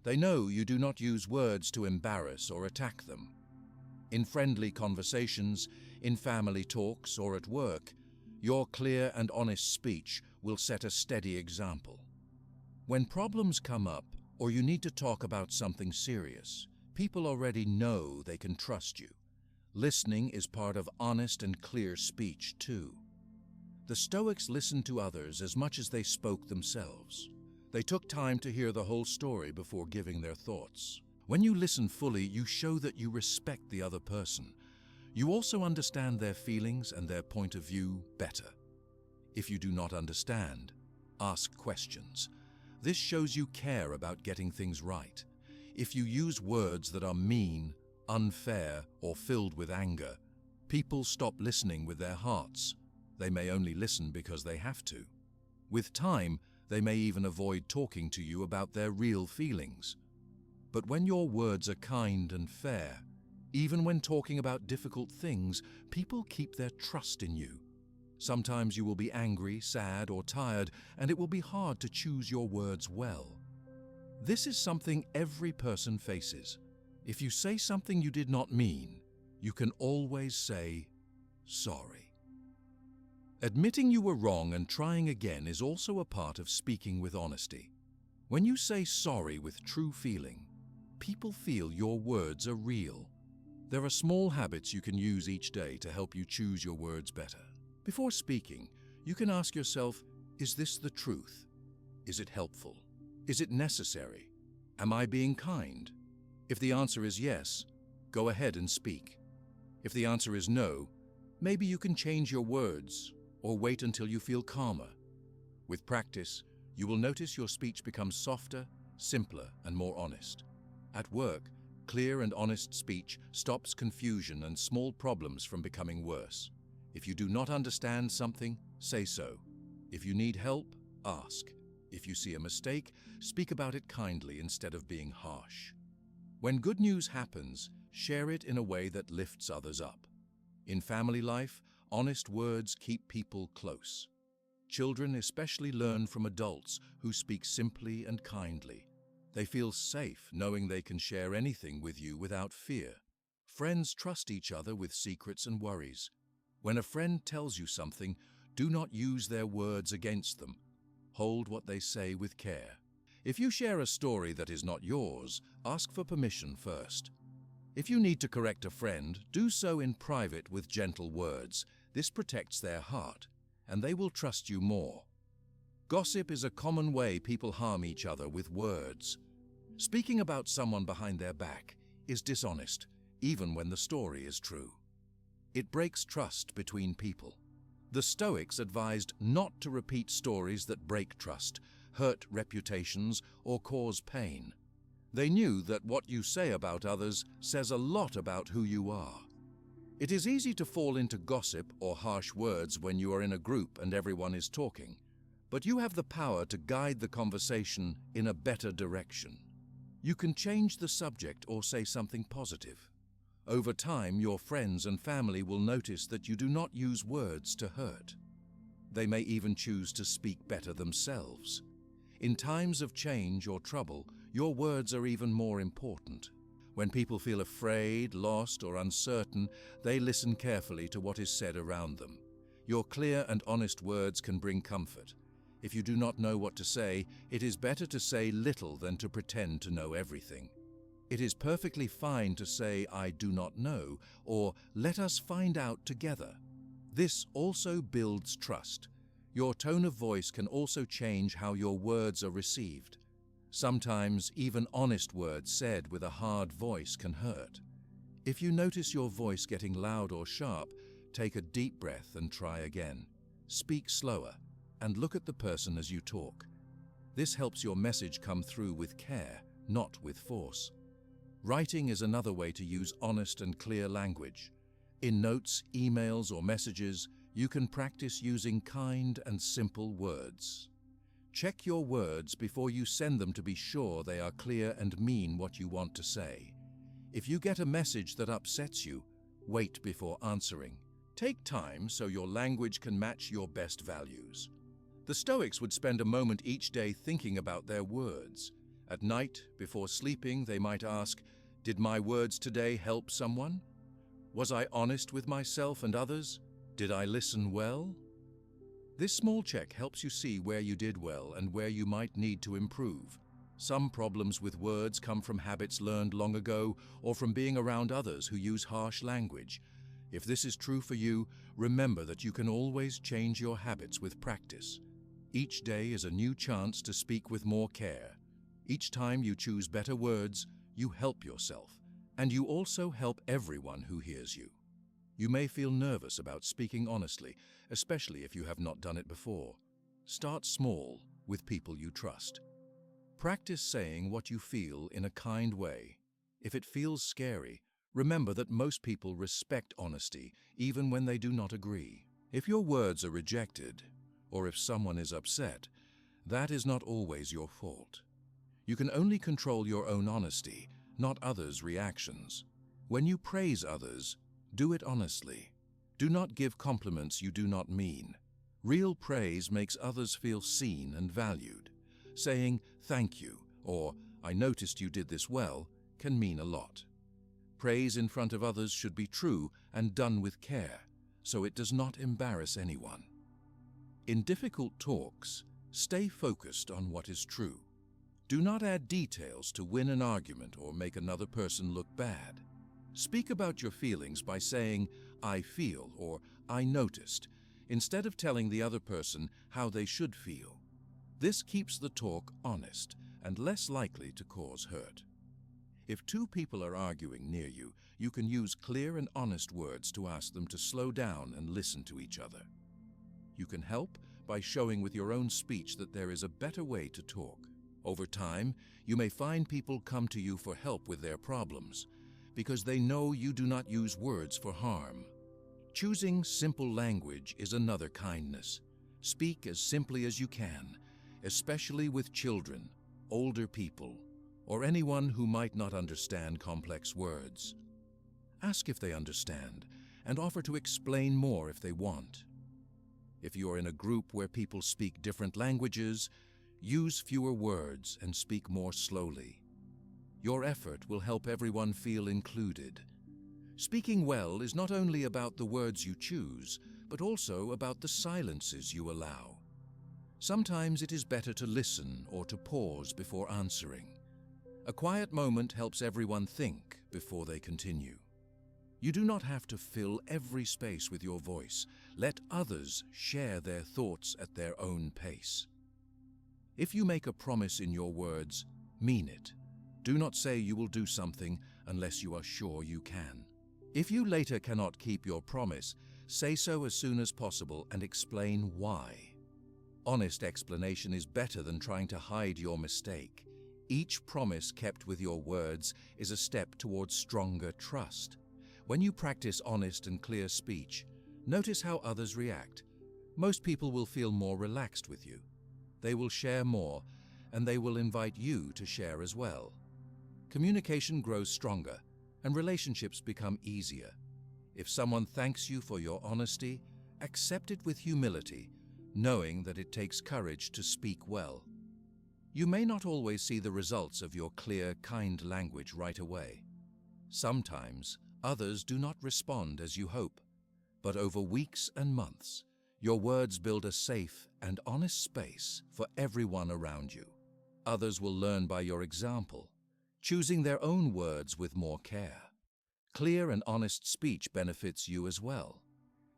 They know you do not use words to embarrass or attack them. In friendly conversations, in family talks, or at work, your clear and honest speech will set a steady example. When problems come up, or you need to talk about something serious, people already know they can trust you. Listening is part of honest and clear speech, too. The Stoics listened to others as much as they spoke themselves. They took time to hear the whole story before giving their thoughts. When you listen fully, you show that you respect the other person. You also understand their feelings and their point of view better. If you do not understand, ask questions. This shows you care about getting things right. If you use words that are mean, unfair, or filled with anger, people stop listening with their hearts. They may only listen because they have to. With time, they may even avoid talking to you about their real feelings. But when your words are kind and fair, even when talking about difficult things, people keep their trust in you. Sometimes you will be angry, sad, or tired, and it will be hard to choose your words well. This is something every person faces. If you say something you did not mean, you can always say, sorry. Admitting you were wrong and trying again is also a part of speaking with honesty. When you say sorry with true feeling, people feel your words are real. There are small habits you can use each day to help you choose your words better. Before speaking, you can ask yourself, is this the truth? Is it helpful? Is it necessary? Am I being kind? If the answer is yes, go ahead and speak. If the answer is no, maybe you can change your words or wait until you feel calmer. With practice, you will notice your speech becomes softer, simpler, and more honest. At work, Clear and honest speech stops confusion and small problems from becoming worse. If you do not understand something, say so. If you need help, ask. If you see a mistake, speak about it kindly instead of being harsh. When good news happens, share it in a way that lifts others up. In family life, honest words keep people close. Children especially learn from adults who speak simply and kindly. They feel safe knowing they can share anything with you without fear. Friends trust each other with secrets and worries. When a friend tells you something, do not use their words against them. Hold what they say with care. If you share a story that is not yours, ask for permission first. If you need to correct a friend, do so in private with gentle words. This protects their heart, and they will trust you more. Gossip is a common way people harm each other with words. Speaking about someone behind their back is dishonest, even when the story is true. It breaks trust between people. The Stoics advised not to repeat stories that break trust, hurt reputations, or cause pain. They knew that what you say about others says a lot about who you are. It is easy to fall into gossip or harsh words when you are in a group and everyone is talking, but you have the power to guide the conversation in a better direction. You can change the subject or say something positive. Over time, your friends and family will notice that you do not use words to hurt. They may even choose to speak better themselves. In times of change or trouble, your words are even more important. When people feel afraid, lost, or uncertain, they listen carefully to what is said around them. Your clear and honest words can bring comfort. If you do not know what to say, it is better to say little than to pretend to know everything. It is perfectly fine to say, "I do not know," or "let us find out together." This also builds trust. Your tone of voice can also change how your words are received. Sometimes even honest words said with a hard voice can hurt. If you notice your voice getting loud or sharp, take a deep breath and try again. Speak slower and look at the person as you talk. This helps your message come through with care, not with force. Writing is another way to use honest and clear language. In notes, emails, or messages, you can practice using kind and simple words. Check your words before you send them to be sure they are clear and mean what you want to say. If you get a message that upsets you, wait before answering. Take time so your language can match your best values. The Stoics would spend a moment each day thinking about their words. At night, before sleeping, they might ask, "Did my words today help someone? Was I honest with myself and others? Did I listen well?" This small check helps you see where you did well and where you might need to improve. Some problems with words come from habits learned long ago or from being around others who use harsh language. If this is true for you, remember that you can always change your habits with practice. Each day is a new chance to speak with more care. Each time you choose better words, you help yourself, and you also help everyone who hears you. You may feel nervous about speaking honestly, especially if you have not done it before. Start small with people you trust. Practice saying what you feel in a kind way. If it feels scary, remember that most people respect honesty, even when they do not agree. If your words are rejected, or if someone is upset, that is not always your fault. You can only control your own honesty, not others' reactions. When you praise others, do it honestly. Do not give compliments you do not mean. Real praise makes others feel seen and valued. Saying, "Thank you," or "I noticed you did this well," can mean a lot. Praise in front of others should be true and done with care, so it does not embarrass anyone. In difficult talks, stay focused on what is true. Do not add details to win an argument or make another person look bad. Speak about your feelings by saying, "I feel," or "I noticed," instead of telling the other person how they should feel. This keeps the talk honest and less likely to cause hurt. If two people are arguing near you, you can use clear and honest words to ask them to slow down and listen to each other. You can help by showing with your own speech that there is a better way to talk. Over time, you may find people come to you for help with their problems because they know you do not use words for harm. Choosing simple language is another kindness. Speak as simply as you can, especially with children, older people, or anyone who might not understand complex words. Ask if they understand and offer to explain more if they want. If you are in a group where people speak different languages, use fewer words and speak more slowly. Your effort will help everyone feel included. Speaking well is not only about the words you choose, but also about the silences you allow. Sometimes it is better to listen or to pause before answering. A quiet moment helps everyone think before they continue. You do not have to fill every space with your voice. Let others share their thoughts at their own pace. If you make a promise in your words, mean it. Do not say you will do something unless you are sure you can. If you later cannot keep your promise, say so as soon as possible and explain why. Honest explanation is better than trying to hide your mistake. Each promise kept with your words is a step towards stronger trust. When you practice honest and clear speech, notice how others react. Most people will feel more relaxed with you. They will share more, and they will invite you to share as well. Communication grows stronger, and relationships become easier. If someone thanks you for your honesty, accept it with humility, knowing that it takes courage to speak well. You may not always see the results of your clear, kind language right away. Sometimes, others do not respond as you hope, but over weeks and months, your words build a safe and honest space for everyone around you. Others will learn by your example, choosing their own words with more care. Clear and honest speech benefits you as well.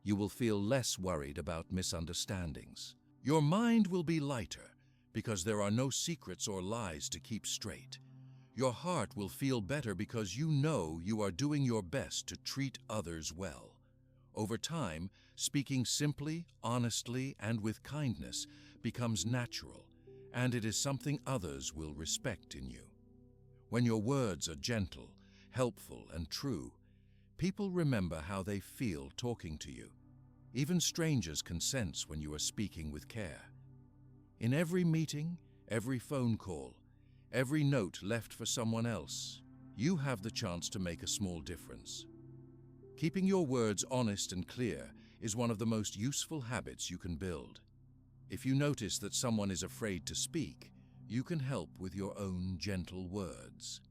You will feel less worried about misunderstandings. Your mind will be lighter because there are no secrets or lies to keep straight. Your heart will feel better because you know you are doing your best to treat others well. Over time, speaking simply, honestly, and with kindness becomes natural, and it is something others will respect in you. When your words are gentle, helpful, and true, people remember how they feel talking to you. Even strangers can sense when you are speaking with care. In every meeting, every phone call, every note left for someone else, you have the chance to make a small difference. Keeping your words honest and clear is one of the most useful habits you can build. If you notice that someone is afraid to speak, you can help with your own gentle words.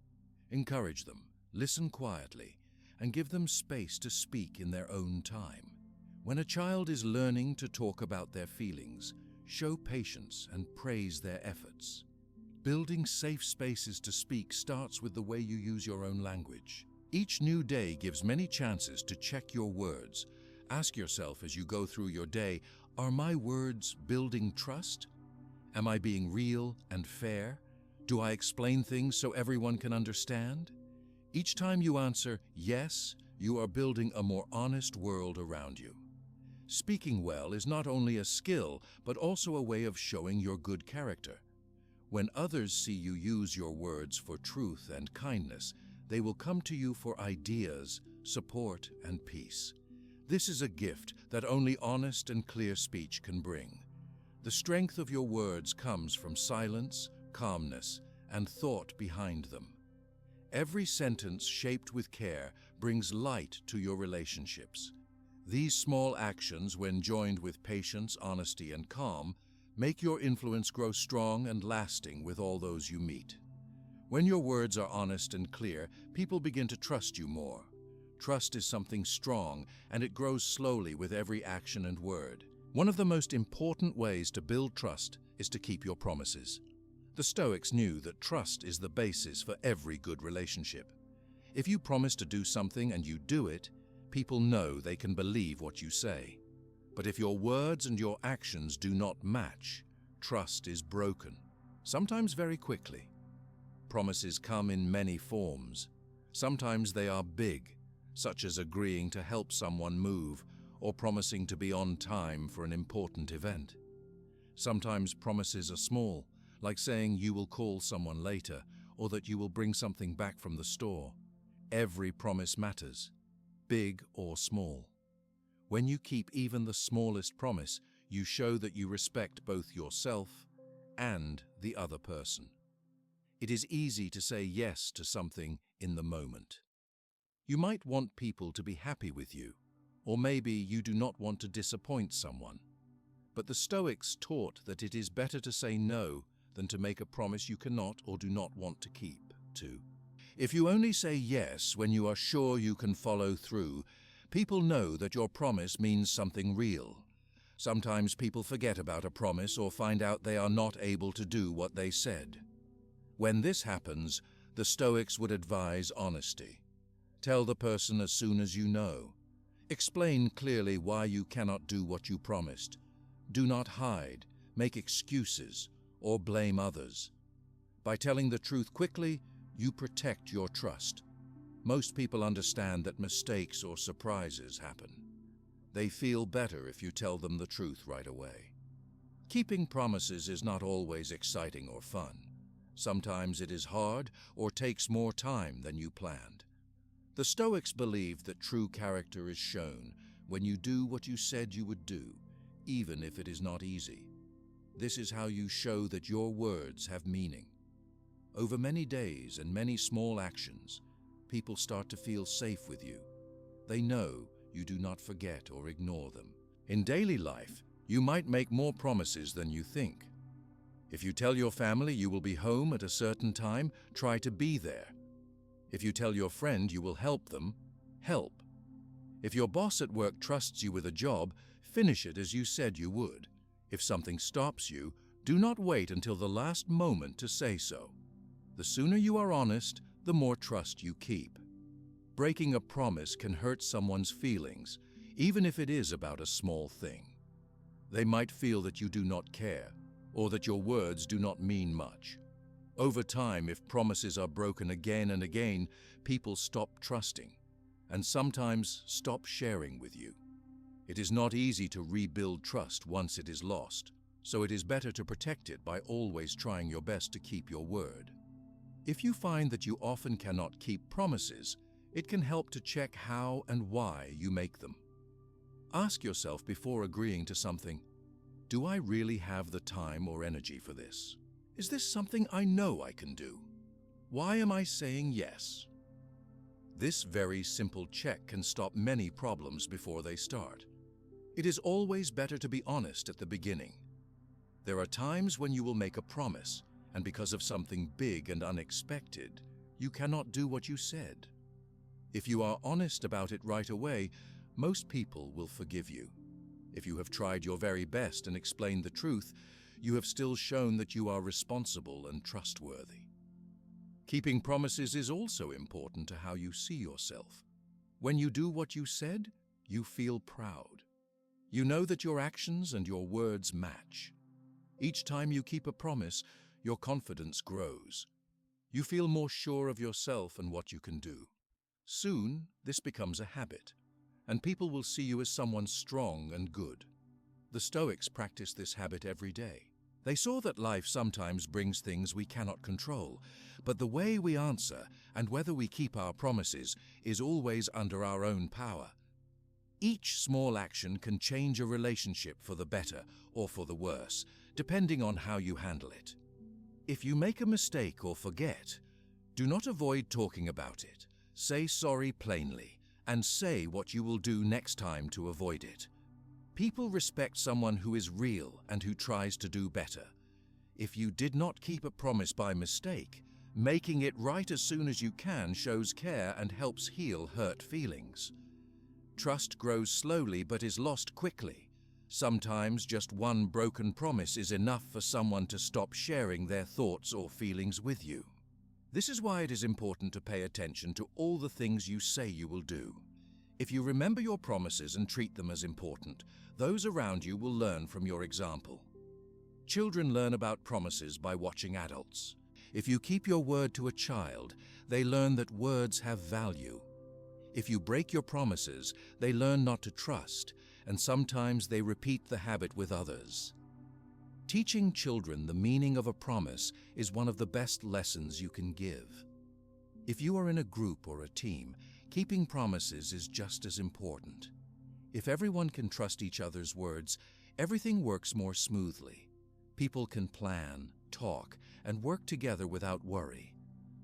Encourage them, listen quietly, and give them space to speak in their own time. When a child is learning to talk about their feelings, show patience and praise their efforts. Building safe spaces to speak starts with the way you use your own language. Each new day gives many chances to check your words. Ask yourself as you go through your day, are my words building trust? Am I being real and fair? Do I explain things so everyone can understand? Each time you answer yes, you are building a more honest world around you. Speaking well is not only a skill, but also a way of showing your good character. When others see you use your words for truth and kindness, they will come to you for ideas, support, and peace. This is a gift that only honest and clear speech can bring. The strength of your words comes from silence, calmness, and thought behind them. Every sentence shaped with care brings light to your relationships. These small actions, when joined with patience, honesty, and calm, make your influence grow strong and lasting with all those you meet. When your words are honest and clear, people begin to trust you more. Trust is something strong, and it grows slowly with every action and word. One of the most important ways to build trust is to keep your promises. The Stoics knew that trust is the basis for every good relationship. If you promise to do something and you do it, people know they can believe what you say. But if your words and your actions do not match, trust is broken, sometimes very quickly. Promises come in many forms. Sometimes they are big, such as agreeing to help someone move or promising to be on time for an important event. Sometimes promises are small, like saying you will call someone later or that you will bring something back from the store. Every promise matters, big or small. When you keep even the smallest promise, you show that you respect both yourself and the other person. It is easy to say yes to something in the moment. You might want people to be happy with you, or maybe you do not want to disappoint someone. But the Stoics taught that it is better to say no than to make a promise you cannot or do not want to keep to. If you only say yes when you are sure you can follow through, people know that your promise means something real. Sometimes people forget about a promise or find out they are not able to do what they said. When this happens, the Stoics would advise honesty. Tell the person as soon as you know. Explain clearly why you cannot do what you promised. Do not hide, make excuses, or blame others. By telling the truth quickly, you protect your trust. Most people understand that mistakes or surprises happen. They feel better if you tell them the truth right away. Keeping promises is not always exciting or fun. Sometimes it is hard or takes more time than you planned. The Stoics believed that true character is shown when you do what you said you would do, even if it is not easy. This is how you show that your words have meaning. Over many days and many small actions, people start to feel safe with you. They know you do not forget or ignore them. In daily life, you might make more promises than you think. If you tell your family you will be home at a certain time, try to be there. If you tell your friend you will help them, help. If your boss at work trusts you with a job, finish it as you said you would. If something stops you, do not wait until the last moment to say so. The sooner you are honest, the more trust you keep. Breaking a promise can hurt someone's feelings, even if it is about a small thing. They might feel that you do not care, or that your words do not mean much. Over time, if promises are broken again and again, people stop trusting, and sometimes stop sharing with you. It is not easy to rebuild trust once it is lost, so it is better to protect it by always trying your best to keep your word. If you find that you often cannot keep promises, it can help to check how and why you make them. Ask yourself before agreeing to something, do I really have the time or energy for this? Is this something I know I can do? Why am I saying yes? This very simple check can stop many problems before they start. It is always better to be honest at the beginning. There are times when you will make a promise, and because of something big and unexpected, you cannot do what you said. If you are honest about it right away, most people will forgive you. If you have tried your very best and explained the truth, you have still shown that you are responsible and trustworthy. Keeping promises is also important to how you see yourself. When you do what you said, you feel proud. You know that your actions and your words match. Each time you keep a promise, your confidence grows. You feel more sure of yourself and what you can do. Soon, this becomes a habit, and people will see you as someone strong and good. The Stoics practiced this habit every day. They saw that life sometimes brings things we cannot control, but the way we answer and whether we keep our promises is always under our own power. Each small action can change a relationship for the better or for the worse, depending on how you handle it. If you make a mistake or forget, do not avoid talking about it. Say sorry plainly, and say what you will do next time to avoid it. People respect someone who is real and who tries to do better. If you did not keep a promise by mistake, making it right as soon as you can shows care and helps heal hurt feelings. Trust grows slowly but is lost quickly. Sometimes just one broken promise is enough for someone to stop sharing their thoughts or feelings with you. This is why it is important to pay attention to all the things you say you will do. If you remember your promises and treat them as important, those around you will learn from your example. Children learn about promises by watching adults. If you keep your word to a child, they learn that words have value. If you break your promises, they learn not to trust, and sometimes they repeat the habit with others. Teaching children the meaning of a promise is one of the best lessons you can give. If you are in a group or a team, keeping promises is just as important. If everyone can trust each other's words, everything works more smoothly. People can plan, talk, and work together without worry.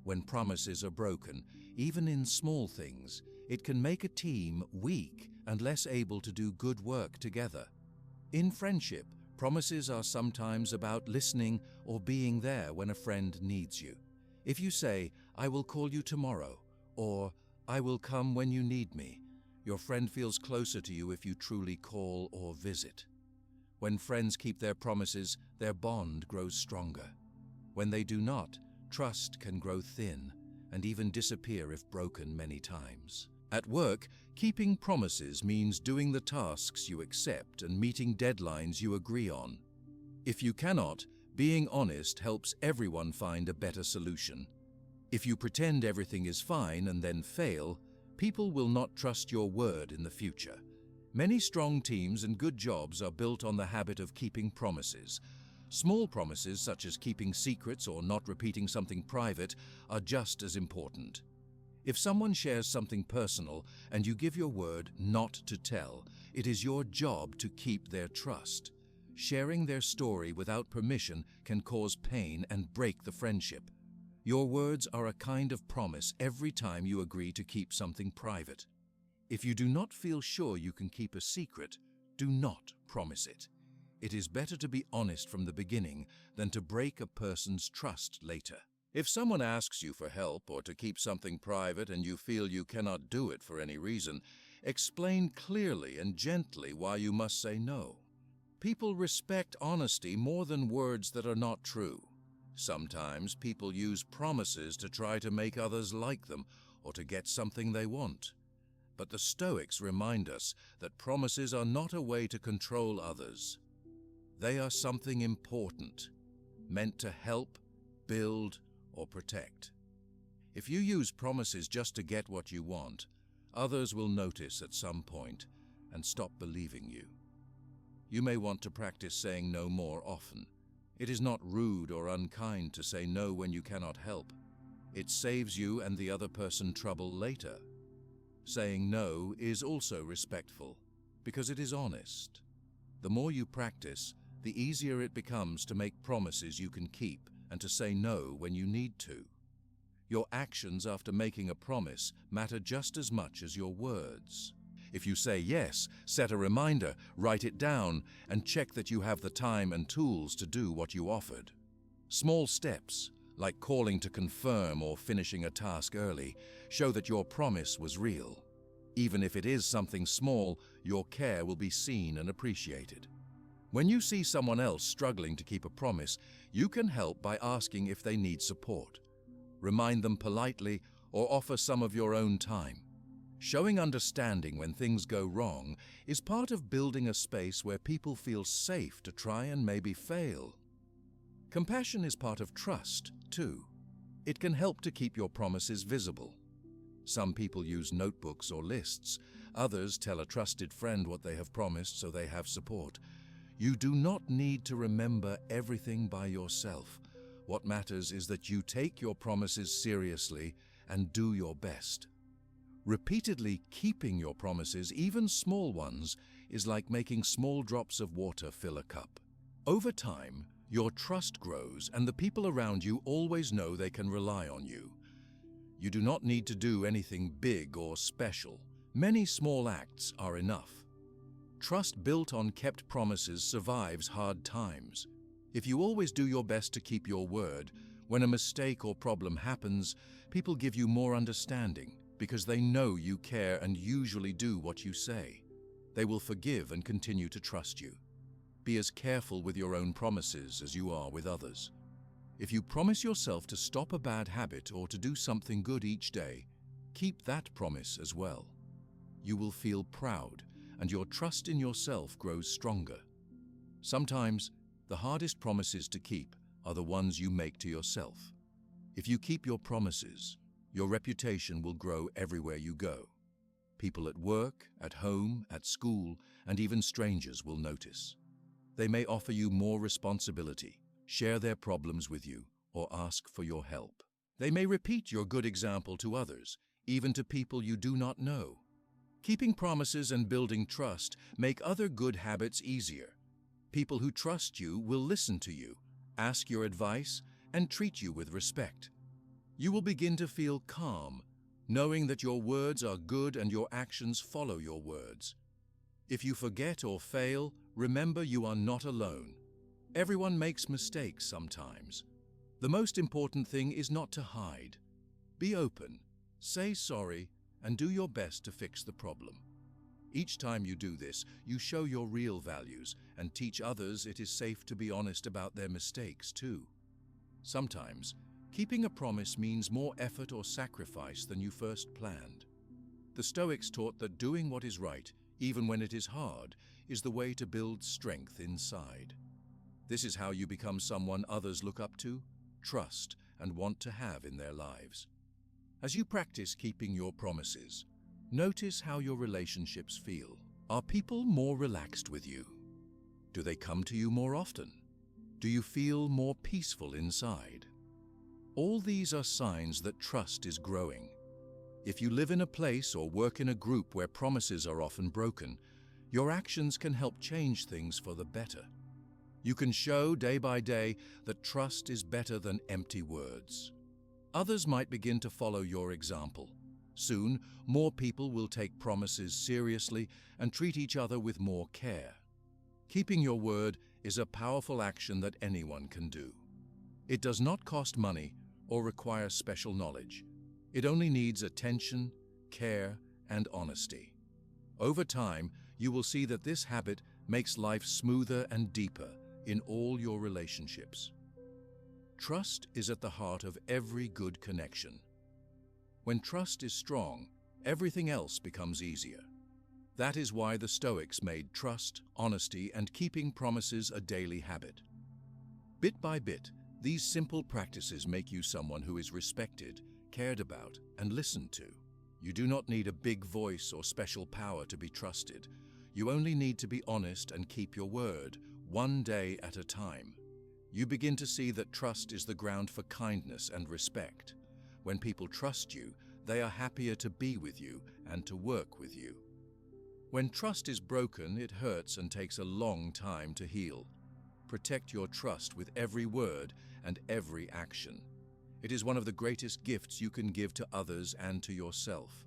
When promises are broken, even in small things, it can make a team weak and less able to do good work together. In friendship, promises are sometimes about listening or being there when a friend needs you. If you say, "I will call you tomorrow," or "I will come when you need me," your friend feels closer to you if you truly call or visit. When friends keep their promises, their bond grows stronger. When they do not, trust can grow thin and even disappear if broken many times. At work, keeping promises means doing the tasks you accept and meeting deadlines you agree on. If you cannot, being honest helps everyone find a better solution. If you pretend everything is fine and then fail, people will not trust your word in the future. Many strong teams and good jobs are built on the habit of keeping promises. Small promises, such as keeping secrets or not repeating something private, are just as important. If someone shares something personal and you give your word not to tell, it is your job to keep their trust. Sharing their story without permission can cause pain and break the friendship. Your words are a kind of promise every time you agree to keep something private. If you do not feel sure you can keep a secret, do not promise it. It is better to be honest from the beginning than to break a person's trust later. If someone asks you for help or to keep something private and you feel you cannot do it for any reason, explain clearly and gently why you must say no. People respect honesty more than words that are not true. Sometimes people use promises to try to make others like them or to get something they want. But the Stoics remind us that promises are not a way to control others. They are something important, meant to help, build, or protect. If you use promises just to get what you want, others will notice at some point and stop believing you. You may want to practice saying no more often. It is not rude or unkind to say no when you cannot help. It saves you and the other person trouble later. Saying no is also respectful because it is honest. The more you practice, the easier it becomes to make promises you can keep and to say no when you need to. Your actions after making a promise matter just as much as your words. If you say yes, set a reminder, write it down, and check that you have the time and tools to do what you offered. Small steps, like calling to confirm or finishing a task early, show that your promise was real. Even if it is something small, your care will be seen and appreciated. When you see someone else struggling to keep a promise, you can help by asking if they need support. Remind them politely or offer some of your own time. Showing understanding when things go wrong is part of building a space where people feel safe to try and maybe fail. Compassion is part of trust, too. It can help to keep your promises visible. Some people use notebooks or lists. Others tell a trusted friend what they have promised so they have support. You do not need to remember everything by yourself. What matters is that you take your promises seriously and do your best. Repeatedly keeping your promises, even small ones, is like making small drops of water fill a cup. Over time, your trust grows and the people around you always know they can rely on you. You do not need to do anything big or special. Many small acts are enough. Trust built on kept promises survives hard times. If you always do your best to keep your word, when a mistake or problem happens, people give you more understanding because they know you care and usually do what you say. They will forgive and continue to trust you. Be as careful with your own promises as you are with others. If you promise yourself to stop a bad habit or to do something good each day, keep that promise as well. You will feel proud and your trust in yourself grows stronger. Sometimes, the hardest promises to keep are the ones you make to yourself. If you keep your promises, your reputation will grow everywhere you go. People at work, at home, at school, and even strangers will notice. They may offer you more responsibility, share their problems with you, or ask for your help. They may repeat your good example to others, even to people you do not know. Keeping promises and building trust make other good habits easier. People who trust you will listen to you, ask your advice, and treat you with respect. You will begin to feel calm, knowing that your words are good and your actions follow your words. If you forget or fail, remember you are not alone. Everyone makes mistakes sometimes. The most important thing is not to hide. Be open, say sorry, and do your best to fix the problem. Each time you do this, you show your real values and teach others it is safe to be honest about their mistakes too. Sometimes, keeping a promise means more effort or sacrifice than you first planned. The Stoics taught that doing what is right, even when it is hard, is the way to build strength inside. This is how you become someone others look up to, trust, and want to have in their lives. As you practice keeping your promises, notice how your relationships feel. Are people more relaxed with you? Do they come to you more often? Do you feel more peaceful inside? All these are signs that trust is growing. If you live in a place or work in a group where promises are often broken, your actions can help change things for the better. You can show day by day that trust is better than empty words. Others might begin to follow your example. Soon, more people will take promises seriously and treat each other with more care. Keeping your word is a powerful action that anyone can do. It does not cost money or require special knowledge. It only needs attention, care, and honesty. Over time, you will see that this habit makes life smoother and deeper in all your relationships. Trust is at the heart of every good connection. When trust is strong, everything else becomes easier. That is why the Stoics made trust, honesty, and keeping promises a daily habit. Bit by bit, these simple practices make you someone who is respected, cared about, and listened to. You do not need a big voice or special power to be trusted. You only need to be honest and keep your word, one day at a time. You begin to see that trust is the ground for kindness and respect. When people trust you, they are happier to be with you and to work with you. When trust is broken, it hurts and takes a long time to heal. Protect your trust with every word and every action. It is one of the greatest gifts you can give to others and to yourself.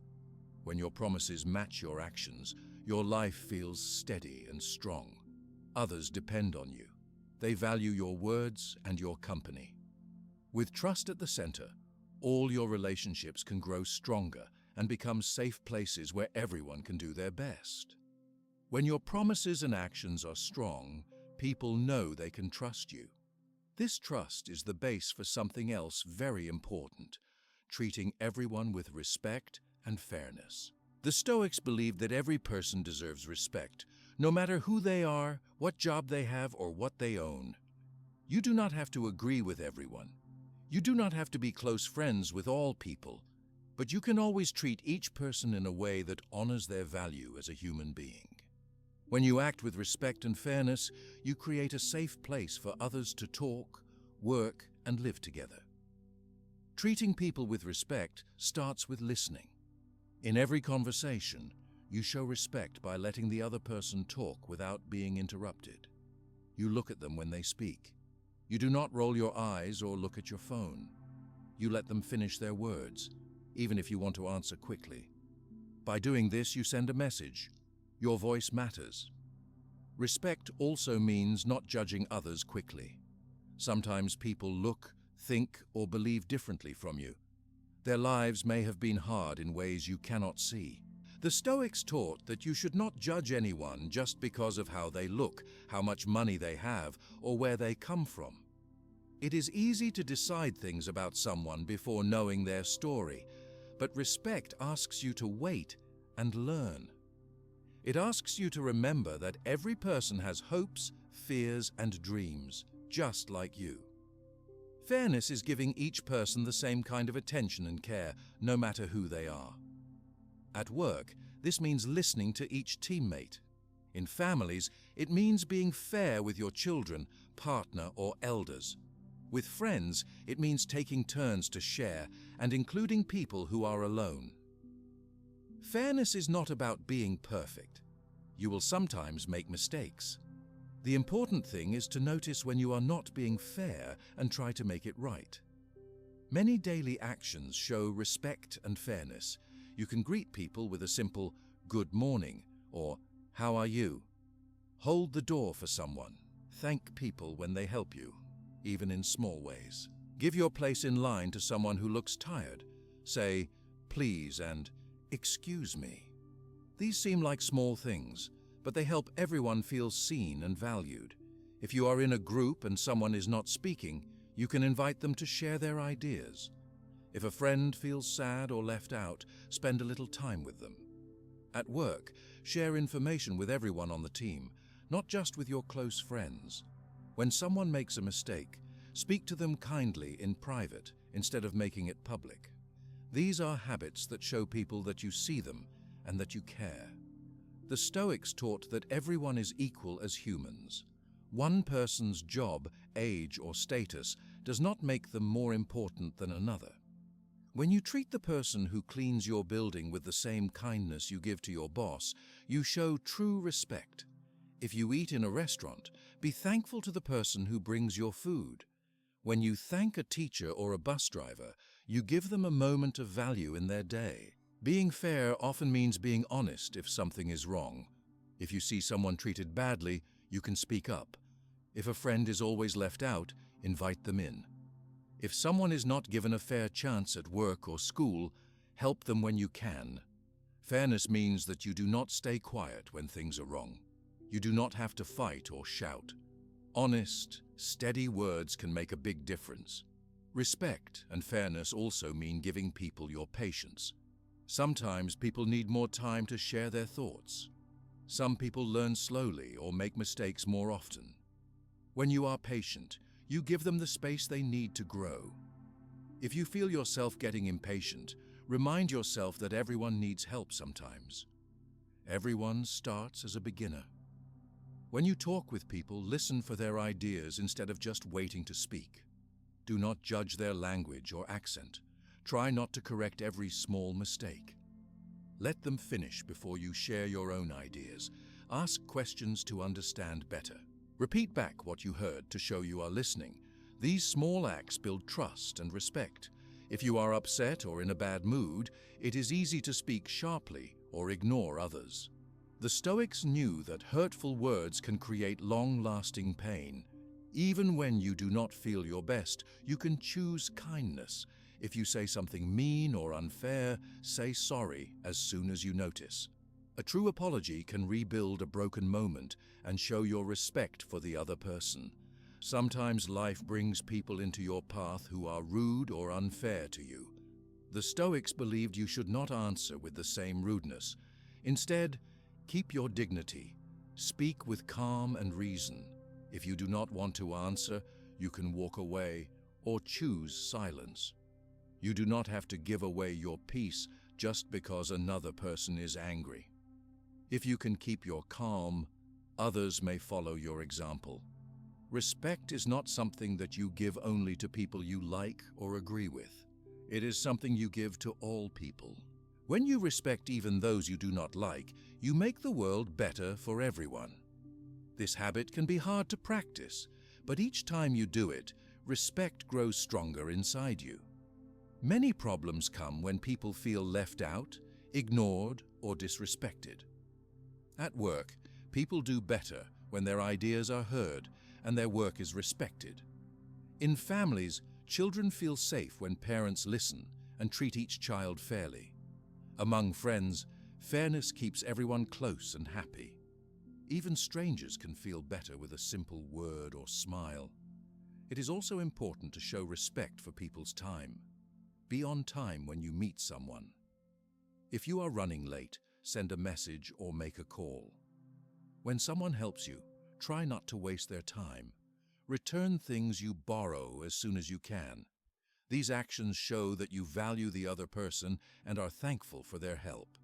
When your promises match your actions, your life feels steady and strong. Others depend on you. They value your words and your company. With trust at the center, all your relationships can grow stronger and become safe places where everyone can do their best. When your promises and actions are strong, people know they can trust you. This trust is the base for something else very important, treating everyone with respect and fairness. The Stoics believed that every person deserves respect, no matter who they are, what job they have, or what they own. You do not have to agree with everyone. You do not have to be close friends with all people, but you can always treat each person in a way that honors their value as a human being. When you act with respect and fairness, you create a safe place for others to talk, work, and live together. Treating people with respect starts with listening. In every conversation, you show respect by letting the other person talk without being interrupted. You look at them when they speak. You do not roll your eyes or look at your phone. You let them finish their words, even if you want to answer quickly. By doing this, you send a message. Your voice matters. Respect also means not judging others quickly. Sometimes people look, think, or believe differently from you. Their lives may have been hard in ways you cannot see. The Stoics taught that you should not judge anyone just because of how they look, how much money they have, or where they come from. It is easy to decide things about someone before knowing their story, but respect asks you to wait and learn. It asks you to remember that every person has hopes, fears, and dreams, just like you. Fairness is giving each person the same kind of attention and care, no matter who they are. At work, this means listening to each teammate. In families, It means being fair with your children, partner, or elders. With friends, it means taking turns to share and including people who are alone. Fairness is not about being perfect. You will sometimes make mistakes. The important thing is to notice when you are not being fair and try to make it right. Many daily actions show respect and fairness. You can greet people with a simple "good morning" or "how are you?" Hold the door for someone. Thank people when they help you, even in small ways. Give your place in line to someone who looks tired. Say "please" and "excuse me." These seem like small things, but they help everyone feel seen and valued. If you are in a group and someone is not speaking, you can invite them to share their ideas. If a friend feels sad or left out, spend a little time with them. At work, share information with everyone on the team, not just with your close friends. When someone makes a mistake, speak to them kindly in private instead of making it public. These are habits that show people that you see them and that you care. The Stoics taught that everyone is equal as humans. One person's job, age, or status does not make them more important than another. When you treat the person who cleans your building with the same kindness you give to your boss, you show true respect. If you eat in a restaurant, be thankful to the person who brings your food. When you thank a teacher or a bus driver, you give them a moment of value in their day. Being fair often means being honest if something is wrong. If you see someone treated badly, you can speak up. If a friend is always left out, invite them in. If someone is not given a fair chance at work or school, help them when you can. Fairness means that you do not stay quiet when things are wrong. You do not have to fight or shout. Honest, steady words can make a big difference. Respect and fairness also mean giving people your patience. Sometimes people need more time to share their thoughts. Some people learn slowly or make mistakes more often. When you are patient, you give them the space they need to grow. If you feel yourself getting impatient, remind yourself that everyone needs help sometimes. Everyone starts as a beginner. When you talk with people, listen for their ideas instead of just waiting to speak. Do not judge their language or accent. Try not to correct every small mistake. Let them finish before you share your own ideas. Ask questions to understand better. Repeat back what you heard to show you are listening. These small acts build trust and respect. If you are upset or in a bad mood, it is easy to speak sharply or ignore others. The Stoics knew that hurtful words can create long-lasting pain. Even when you do not feel your best, you can choose kindness. If you say something mean or unfair, say sorry as soon as you notice. A true apology can rebuild a broken moment and show your respect for the other person. Sometimes life brings people into your path who are rude or unfair to you. The Stoics believed you should not answer with the same rudeness. Instead, keep your dignity. Speak with calm and reason. If you do not want to answer, you can walk away or choose silence. You do not have to give away your peace just because another person is angry. If you can keep your calm, others may follow your example. Respect is not something that you give only to people you like or agree with. It is something you give to all people. When you respect even those you do not like, you make the world better for everyone. This habit can be hard to practice, but each time you do it, respect grows stronger inside you. Many problems come when people feel left out, ignored, or disrespected. At work, people do better when their ideas are heard and their work is respected. In families, children feel safe when parents listen and treat each child fairly. Among friends, fairness keeps everyone close and happy. Even strangers can feel better with a simple word or smile. It is also important to show respect for people's time. Be on time when you meet someone. If you are running late, send a message or make a call. When someone helps you, try not to waste their time. Return things you borrow as soon as you can. These actions show that you value the other person and are thankful for their help.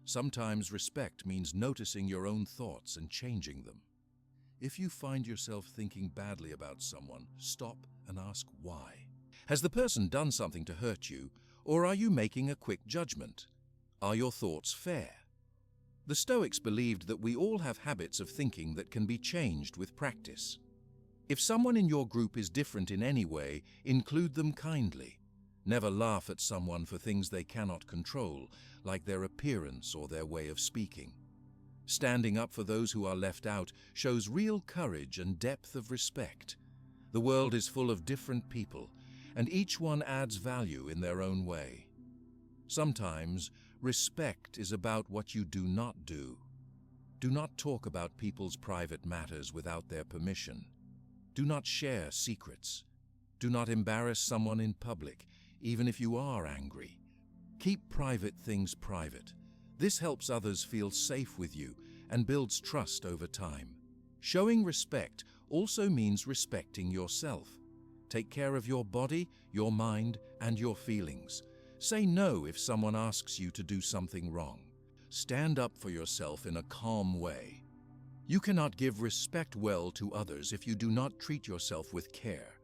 Sometimes respect means noticing your own thoughts and changing them. If you find yourself thinking badly about someone, stop and ask why. Has the person done something to hurt you, or are you making a quick judgment? Are your thoughts fair? The Stoics believed that we all have habits of thinking that can be changed with practice. If someone in your group is different in any way, include them kindly. Never laugh at someone for things they cannot control, like their appearance or their way of speaking. Standing up for those who are left out shows real courage and depth of respect. The world is full of different people, and each one adds value in their own way. Sometimes, respect is about what you do not do. Do not talk about people's private matters without their permission. Do not share secrets. Do not embarrass someone in public, even if you are angry. Keep private things private. This helps others feel safe with you and builds trust over time. Showing respect also means respecting yourself. Take care of your body, your mind, and your feelings. Say no if someone asks you to do something wrong. Stand up for yourself in a calm way. You cannot give respect well to others if you do not treat yourself with care.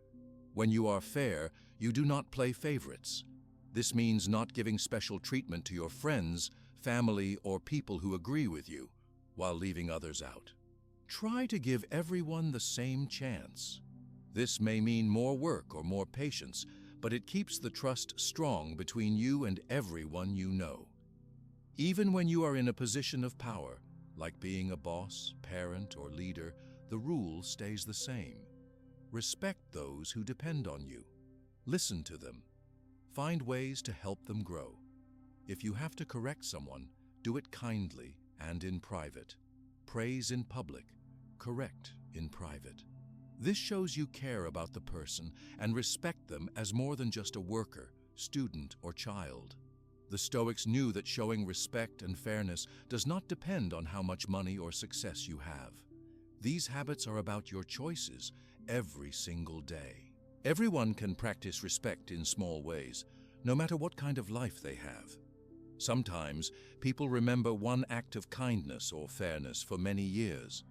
When you are fair, you do not play favorites. This means not giving special treatment to your friends, family, or people who agree with you, while leaving others out. Try to give everyone the same chance. This may mean more work or more patience, but it keeps the trust strong between you and everyone you know. Even when you are in a position of power, like being a boss, parent, or leader, the rule stays the same. Respect those who depend on you. Listen to them. Find ways to help them grow. If you have to correct someone, do it kindly and in private. Praise in public, correct in private. This shows you care about the person and respect them as more than just a worker, student, or child. The Stoics knew that showing respect and fairness does not depend on how much money or success you have. These habits are about your choices every single day. Everyone can practice respect in small ways, no matter what kind of life they have. Sometimes people remember one act of kindness or fairness for many years.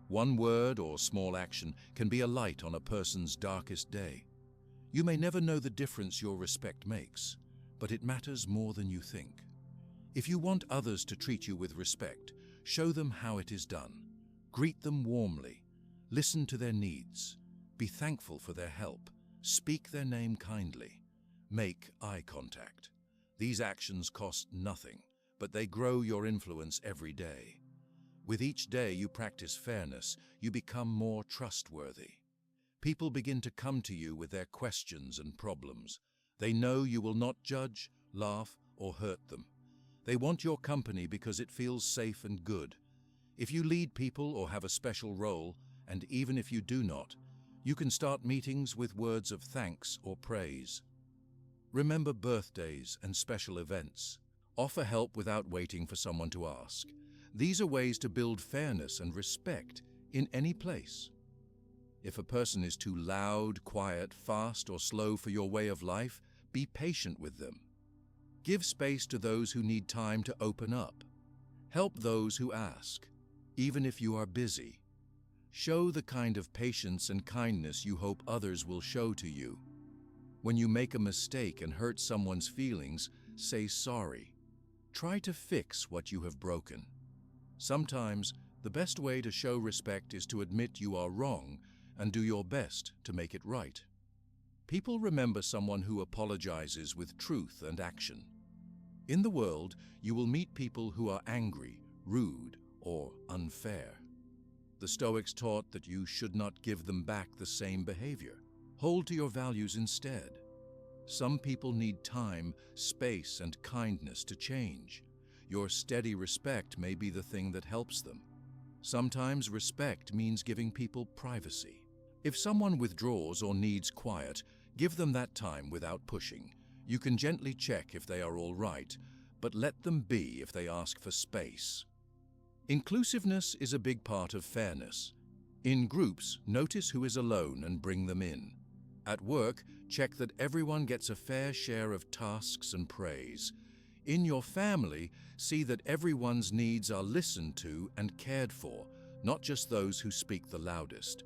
One word or small action can be a light on a person's darkest day. You may never know the difference your respect makes, but it matters more than you think. If you want others to treat you with respect, show them how it is done. Greet them warmly. Listen to their needs. Be thankful for their help. Speak their name kindly. Make eye contact. These actions cost nothing, but they grow your influence every day. With each day you practice fairness, you become more trustworthy. People begin to come to you with their questions and problems. They know you will not judge, laugh, or hurt them. They want your company because it feels safe and good. If you lead people or have a special role, and even if you do not, you can start meetings with words of thanks or praise. Remember birthdays and special events. Offer help without waiting for someone to ask. These are ways to build fairness and respect in any place. If a person is too loud, quiet, fast, or slow for your way of life, be patient with them. Give space to those who need time to open up. Help those who ask, even if you are busy. Show the kind of patience and kindness you hope others will show to you. When you make a mistake and hurt someone's feelings, say sorry. Try to fix what you have broken. Sometimes, the best way to show respect is to admit you are wrong and do your best to make it right. People remember someone who apologizes with truth and action. In the world, you will meet people who are angry, rude, or unfair. The Stoics taught that you should not give them back the same behavior. Hold to your values instead. Some people need time, space, and kindness to change. Your steady respect may be the thing that helps them. Sometimes respect means giving people privacy. If someone withdraws or needs quiet, give them that time without pushing. You can gently check if they are all right, but let them be if they ask for space. Inclusiveness is a big part of fairness. In groups, notice who is alone and bring them in. At work, check that everyone gets a fair share of tasks and praise. In your family, see that everyone's needs are listened to and cared for, not just those who speak the loudest.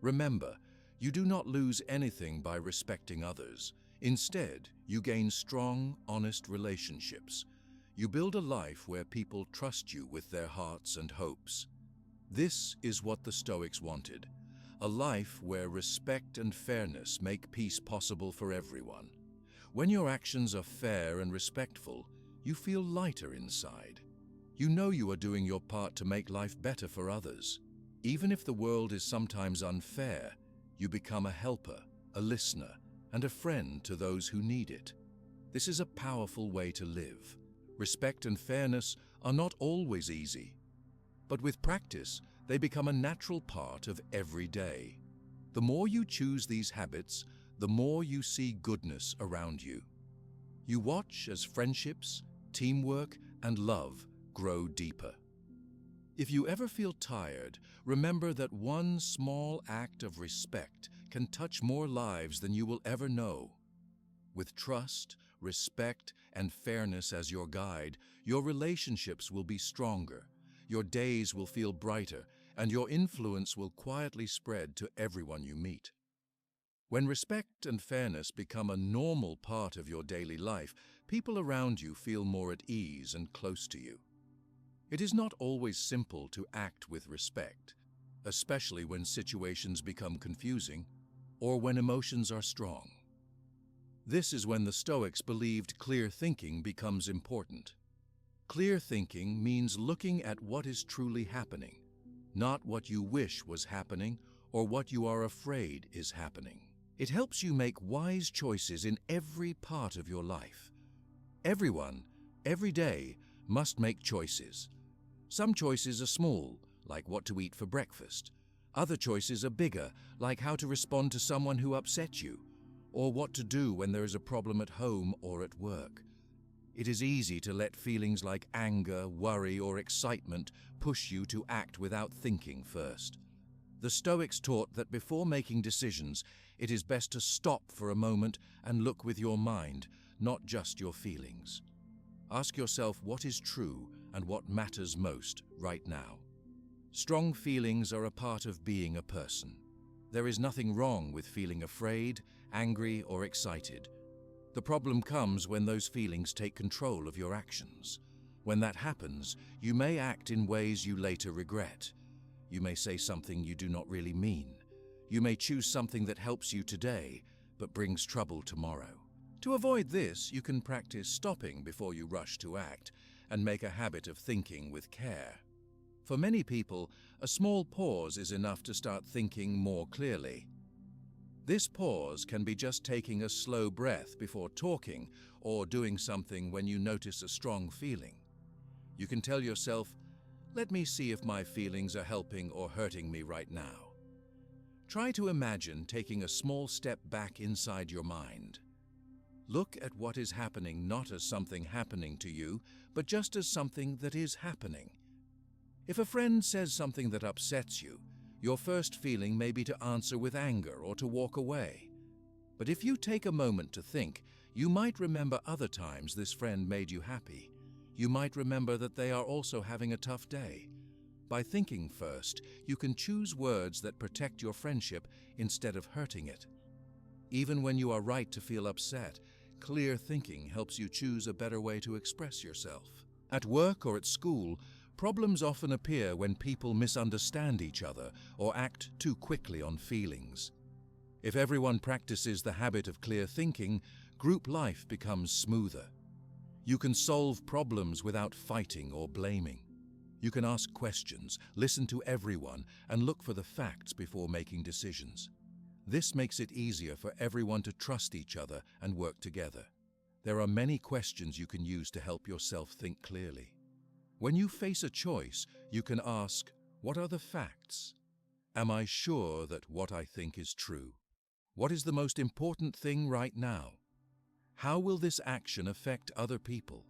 Remember, you do not lose anything by respecting others. Instead, you gain strong, honest relationships. You build a life where people trust you with their hearts and hopes. This is what the Stoics wanted, a life where respect and fairness make peace possible for everyone. When your actions are fair and respectful, you feel lighter inside. You know you are doing your part to make life better for others. Even if the world is sometimes unfair, you become a helper, a listener, and a friend to those who need it. This is a powerful way to live. Respect and fairness are not always easy, but with practice, they become a natural part of every day. The more you choose these habits, the more you see goodness around you. You watch as friendships, teamwork, and love grow deeper. If you ever feel tired, remember that one small act of respect can touch more lives than you will ever know. With trust, respect, and fairness as your guide, your relationships will be stronger, your days will feel brighter, and your influence will quietly spread to everyone you meet. When respect and fairness become a normal part of your daily life, people around you feel more at ease and close to you. It is not always simple to act with respect, especially when situations become confusing or when emotions are strong. This is when the Stoics believed clear thinking becomes important. Clear thinking means looking at what is truly happening, not what you wish was happening or what you are afraid is happening. It helps you make wise choices in every part of your life. Everyone, every day, must make choices. Some choices are small, like what to eat for breakfast. Other choices are bigger, like how to respond to someone who upsets you, or what to do when there is a problem at home or at work. It is easy to let feelings like anger, worry, or excitement push you to act without thinking first. The Stoics taught that before making decisions, it is best to stop for a moment and look with your mind, not just your feelings. Ask yourself what is true and what matters most right now. Strong feelings are a part of being a person. There is nothing wrong with feeling afraid, angry, or excited. The problem comes when those feelings take control of your actions. When that happens, you may act in ways you later regret. You may say something you do not really mean. You may choose something that helps you today, but brings trouble tomorrow. To avoid this, you can practice stopping before you rush to act and make a habit of thinking with care. For many people, a small pause is enough to start thinking more clearly. This pause can be just taking a slow breath before talking or doing something when you notice a strong feeling. You can tell yourself, "Let me see if my feelings are helping or hurting me right now." Try to imagine taking a small step back inside your mind. Look at what is happening not as something happening to you, but just as something that is happening. If a friend says something that upsets you, your first feeling may be to answer with anger or to walk away. But if you take a moment to think, you might remember other times this friend made you happy. You might remember that they are also having a tough day. By thinking first, you can choose words that protect your friendship instead of hurting it. Even when you are right to feel upset, clear thinking helps you choose a better way to express yourself. At work or at school, problems often appear when people misunderstand each other or act too quickly on feelings. If everyone practices the habit of clear thinking, group life becomes smoother. You can solve problems without fighting or blaming. You can ask questions, listen to everyone, and look for the facts before making decisions. This makes it easier for everyone to trust each other and work together. There are many questions you can use to help yourself think clearly. When you face a choice, you can ask, "What are the facts? Am I sure that what I think is true? What is the most important thing right now? How will this action affect other people?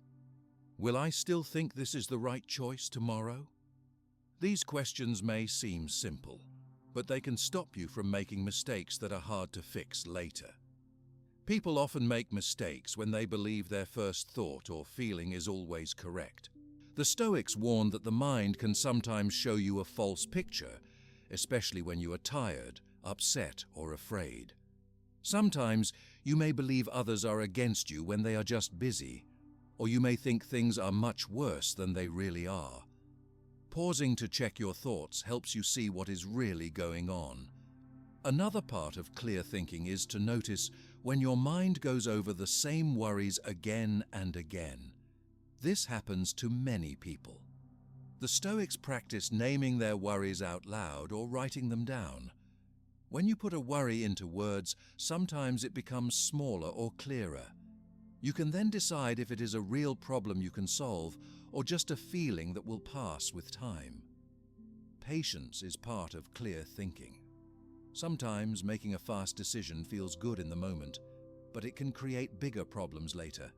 Will I still think this is the right choice tomorrow?" These questions may seem simple, but they can stop you from making mistakes that are hard to fix later. People often make mistakes when they believe their first thought or feeling is always correct. The Stoics warn that the mind can sometimes show you a false picture, especially when you are tired, upset, or afraid. Sometimes you may believe others are against you when they are just busy, or you may think things are much worse than they really are. Pausing to check your thoughts helps you see what is really going on. Another part of clear thinking is to notice when your mind goes over the same worries again and again. This happens to many people. The Stoics practice naming their worries out loud or writing them down. When you put a worry into words, sometimes it becomes smaller or clearer. You can then decide if it is a real problem you can solve or just a feeling that will pass with time. Patience is part of clear thinking. Sometimes making a fast decision feels good in the moment, but it can create bigger problems later.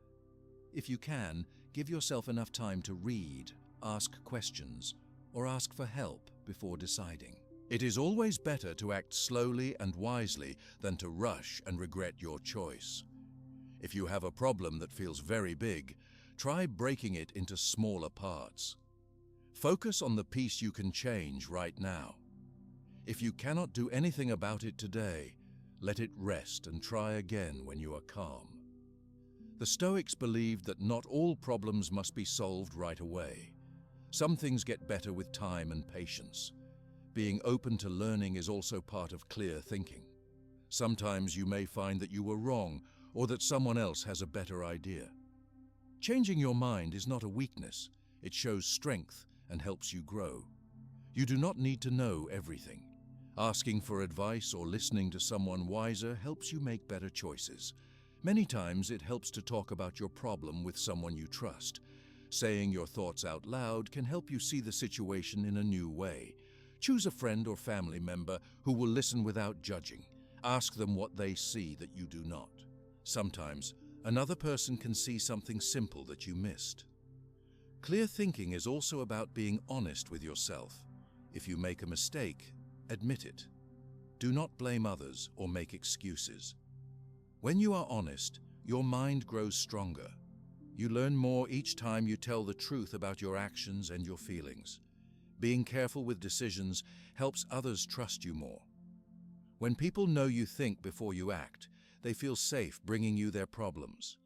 If you can, give yourself enough time to read, ask questions, or ask for help before deciding. It is always better to act slowly and wisely than to rush and regret your choice. If you have a problem that feels very big, try breaking it into smaller parts. Focus on the piece you can change right now. If you cannot do anything about it today, let it rest and try again when you are calm. The Stoics believed that not all problems must be solved right away. Some things get better with time and patience. Being open to learning is also part of clear thinking. Sometimes you may find that you were wrong or that someone else has a better idea. Changing your mind is not a weakness. It shows strength and helps you grow. You do not need to know everything. Asking for advice or listening to someone wiser helps you make better choices. Many times it helps to talk about your problem with someone you trust. Saying your thoughts out loud can help you see the situation in a new way. Choose a friend or family member who will listen without judging. Ask them what they see that you do not. Sometimes another person can see something simple that you missed. Clear thinking is also about being honest with yourself. If you make a mistake, admit it. Do not blame others or make excuses. When you are honest, your mind grows stronger. You learn more each time you tell the truth about your actions and your feelings. Being careful with decisions helps others trust you more. When people know you think before you act, they feel safe bringing you their problems.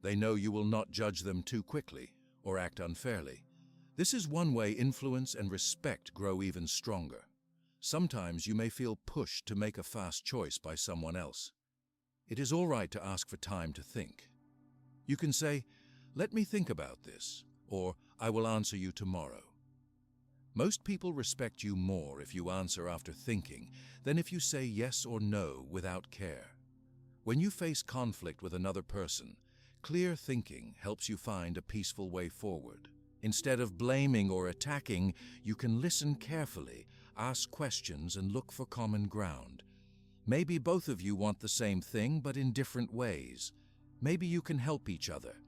They know you will not judge them too quickly or act unfairly. This is one way influence and respect grow even stronger. Sometimes you may feel pushed to make a fast choice by someone else. It is all right to ask for time to think. You can say, "Let me think about this," or "I will answer you tomorrow." Most people respect you more if you answer after thinking than if you say yes or no without care. When you face conflict with another person, clear thinking helps you find a peaceful way forward. Instead of blaming or attacking, you can listen carefully, ask questions, and look for common ground. Maybe both of you want the same thing, but in different ways. Maybe you can help each other.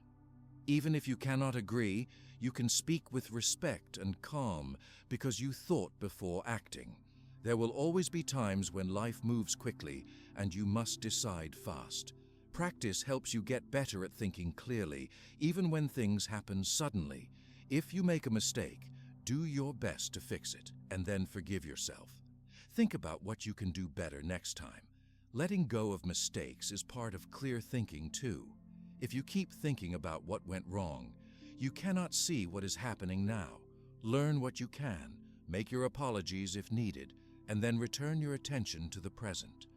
Even if you cannot agree, you can speak with respect and calm because you thought before acting. There will always be times when life moves quickly and you must decide fast. Practice helps you get better at thinking clearly, even when things happen suddenly. If you make a mistake, do your best to fix it and then forgive yourself. Think about what you can do better next time. Letting go of mistakes is part of clear thinking too. If you keep thinking about what went wrong, you cannot see what is happening now. Learn what you can, make your apologies if needed, and then return your attention to the present.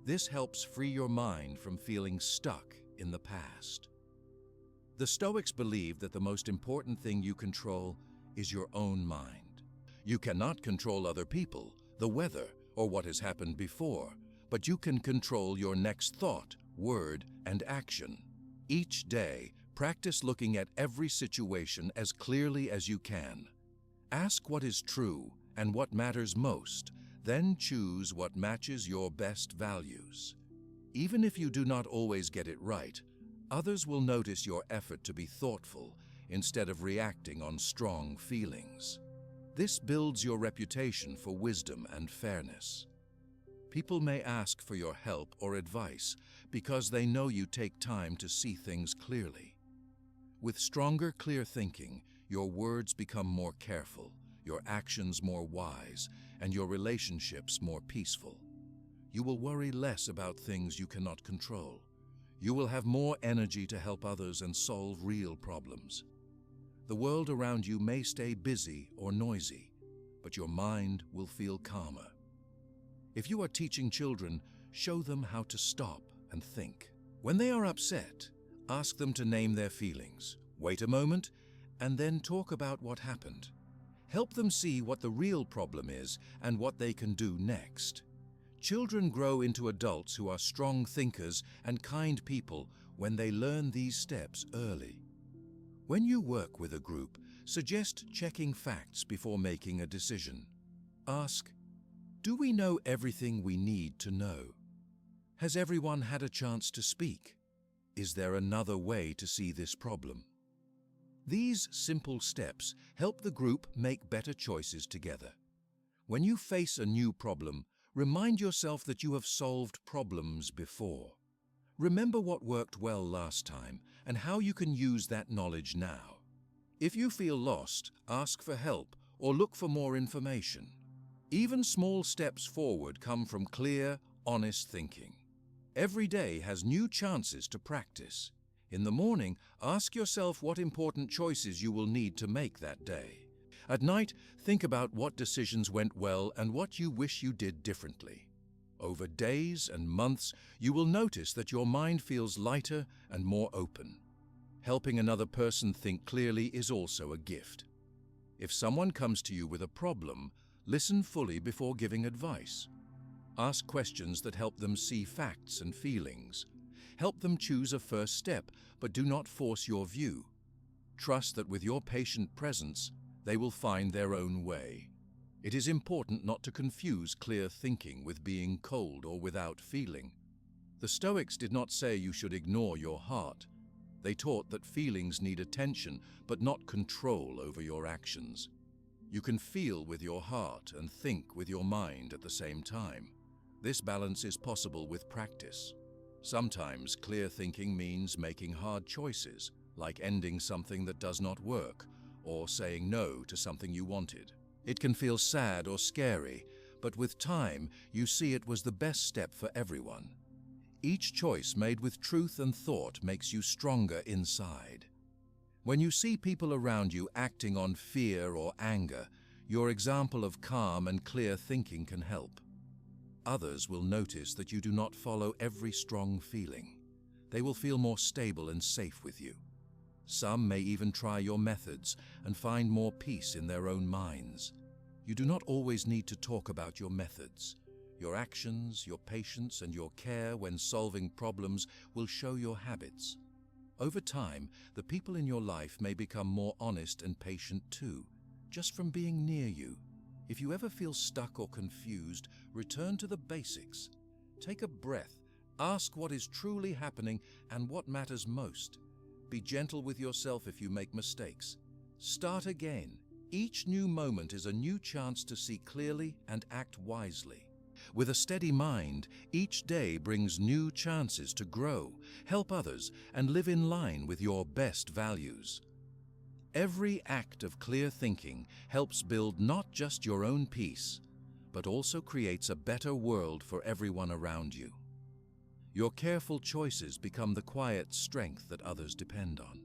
This helps free your mind from feeling stuck in the past. The Stoics believe that the most important thing you control is your own mind. You cannot control other people, the weather, or what has happened before, but you can control your next thought, word, and action. Each day, practice looking at every situation as clearly as you can. Ask what is true and what matters most, then choose what matches your best values. Even if you do not always get it right, others will notice your effort to be thoughtful instead of reacting on strong feelings. This builds your reputation for wisdom and fairness. People may ask for your help or advice, because they know you take time to see things clearly. With stronger, clear thinking, your words become more careful, your actions more wise, and your relationships more peaceful. You will worry less about things you cannot control. You will have more energy to help others and solve real problems. The world around you may stay busy or noisy, but your mind will feel calmer. If you are teaching children, show them how to stop and think. When they are upset, ask them to name their feelings. Wait a moment, and then talk about what happened. Help them see what the real problem is and what they can do next. Children grow into adults who are strong thinkers and kind people when they learn these steps early. When you work with a group, suggest checking facts before making a decision. Ask, do we know everything we need to know? Has everyone had a chance to speak? Is there another way to see this problem? These simple steps help the group make better choices together. When you face a new problem, remind yourself that you have solved problems before. Remember what worked well last time and how you can use that knowledge now. If you feel lost, ask for help or look for more information. Even small steps forward come from clear, honest thinking. Every day has new chances to practice. In the morning, ask yourself what important choices you will need to make that day. At night, think about what decisions went well and what you wish you did differently. Over days and months, you will notice that your mind feels lighter and more open. Helping another person think clearly is also a gift. If someone comes to you with a problem, listen fully before giving advice. Ask questions that help them see facts and feelings. Help them choose a first step, but do not force your view. Trust that with your patient presence, they will find their own way. It is important not to confuse clear thinking with being cold or without feeling. The Stoics did not say you should ignore your heart. They taught that feelings need attention, but not control over your actions. You can feel with your heart and think with your mind at the same time. This balance is possible with practice. Sometimes clear thinking means making hard choices, like ending something that does not work, or saying no to something you wanted. It can feel sad or scary, but with time, you see it was the best step for everyone. Each choice made with truth and thought makes you stronger inside. When you see people around you acting on fear or anger, your example of calm and clear thinking can help. Others will notice that you do not follow every strong feeling. They will feel more stable and safe with you. Some may even try your methods and find more peace in their own minds. You do not always need to talk about your methods. Your actions, your patience, and your care when solving problems will show your habits. Over time, the people in your life may become more honest and patient too, just from being near you. If you ever feel stuck or confused, return to the basics. Take a breath, ask what is truly happening and what matters most. Be gentle with yourself if you make mistakes. Start again. Each new moment is a new chance to see clearly and act wisely. With a steady mind, each day brings new chances to grow, help others, and live in line with your best values. Every act of clear thinking helps build not just your own peace, but also creates a better world for everyone around you. Your careful choices become the quiet strength that others depend on.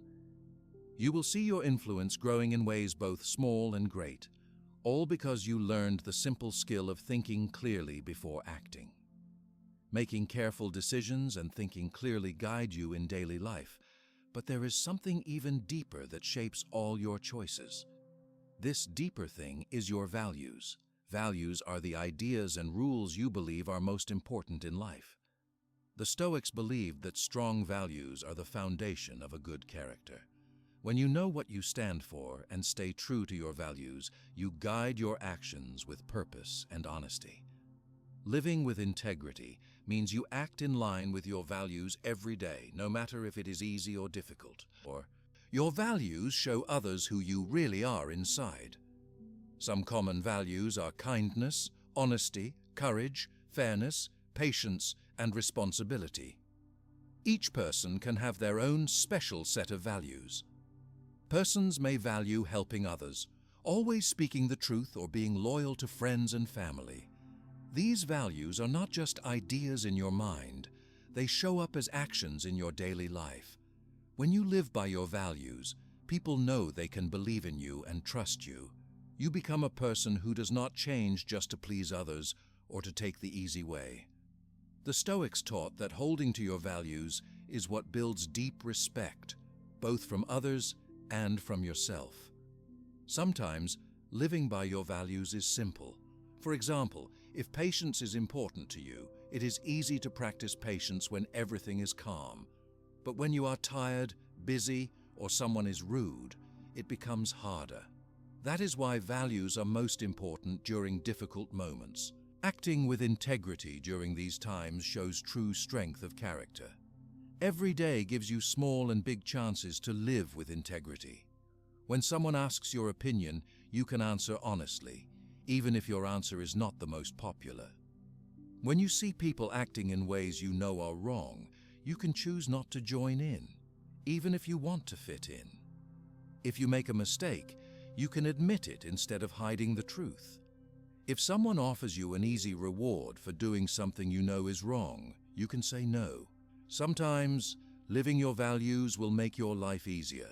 You will see your influence growing in ways both small and great, all because you learned the simple skill of thinking clearly before acting. Making careful decisions and thinking clearly guide you in daily life, but there is something even deeper that shapes all your choices. This deeper thing is your values. Values are the ideas and rules you believe are most important in life. The Stoics believed that strong values are the foundation of a good character. When you know what you stand for and stay true to your values, you guide your actions with purpose and honesty. Living with integrity means you act in line with your values every day, no matter if it is easy or difficult. Or your values show others who you really are inside. Some common values are kindness, honesty, courage, fairness, patience, and responsibility. Each person can have their own special set of values. Persons may value helping others, always speaking the truth, or being loyal to friends and family. These values are not just ideas in your mind, they show up as actions in your daily life. When you live by your values, people know they can believe in you and trust you. You become a person who does not change just to please others or to take the easy way. The Stoics taught that holding to your values is what builds deep respect, both from others and from yourself. Sometimes, living by your values is simple. For example, if patience is important to you, it is easy to practice patience when everything is calm. But when you are tired, busy, or someone is rude, it becomes harder. That is why values are most important during difficult moments. Acting with integrity during these times shows true strength of character. Every day gives you small and big chances to live with integrity. When someone asks your opinion, you can answer honestly, even if your answer is not the most popular. When you see people acting in ways you know are wrong, you can choose not to join in, even if you want to fit in. If you make a mistake, you can admit it instead of hiding the truth. If someone offers you an easy reward for doing something you know is wrong, you can say no. Sometimes, living your values will make your life easier.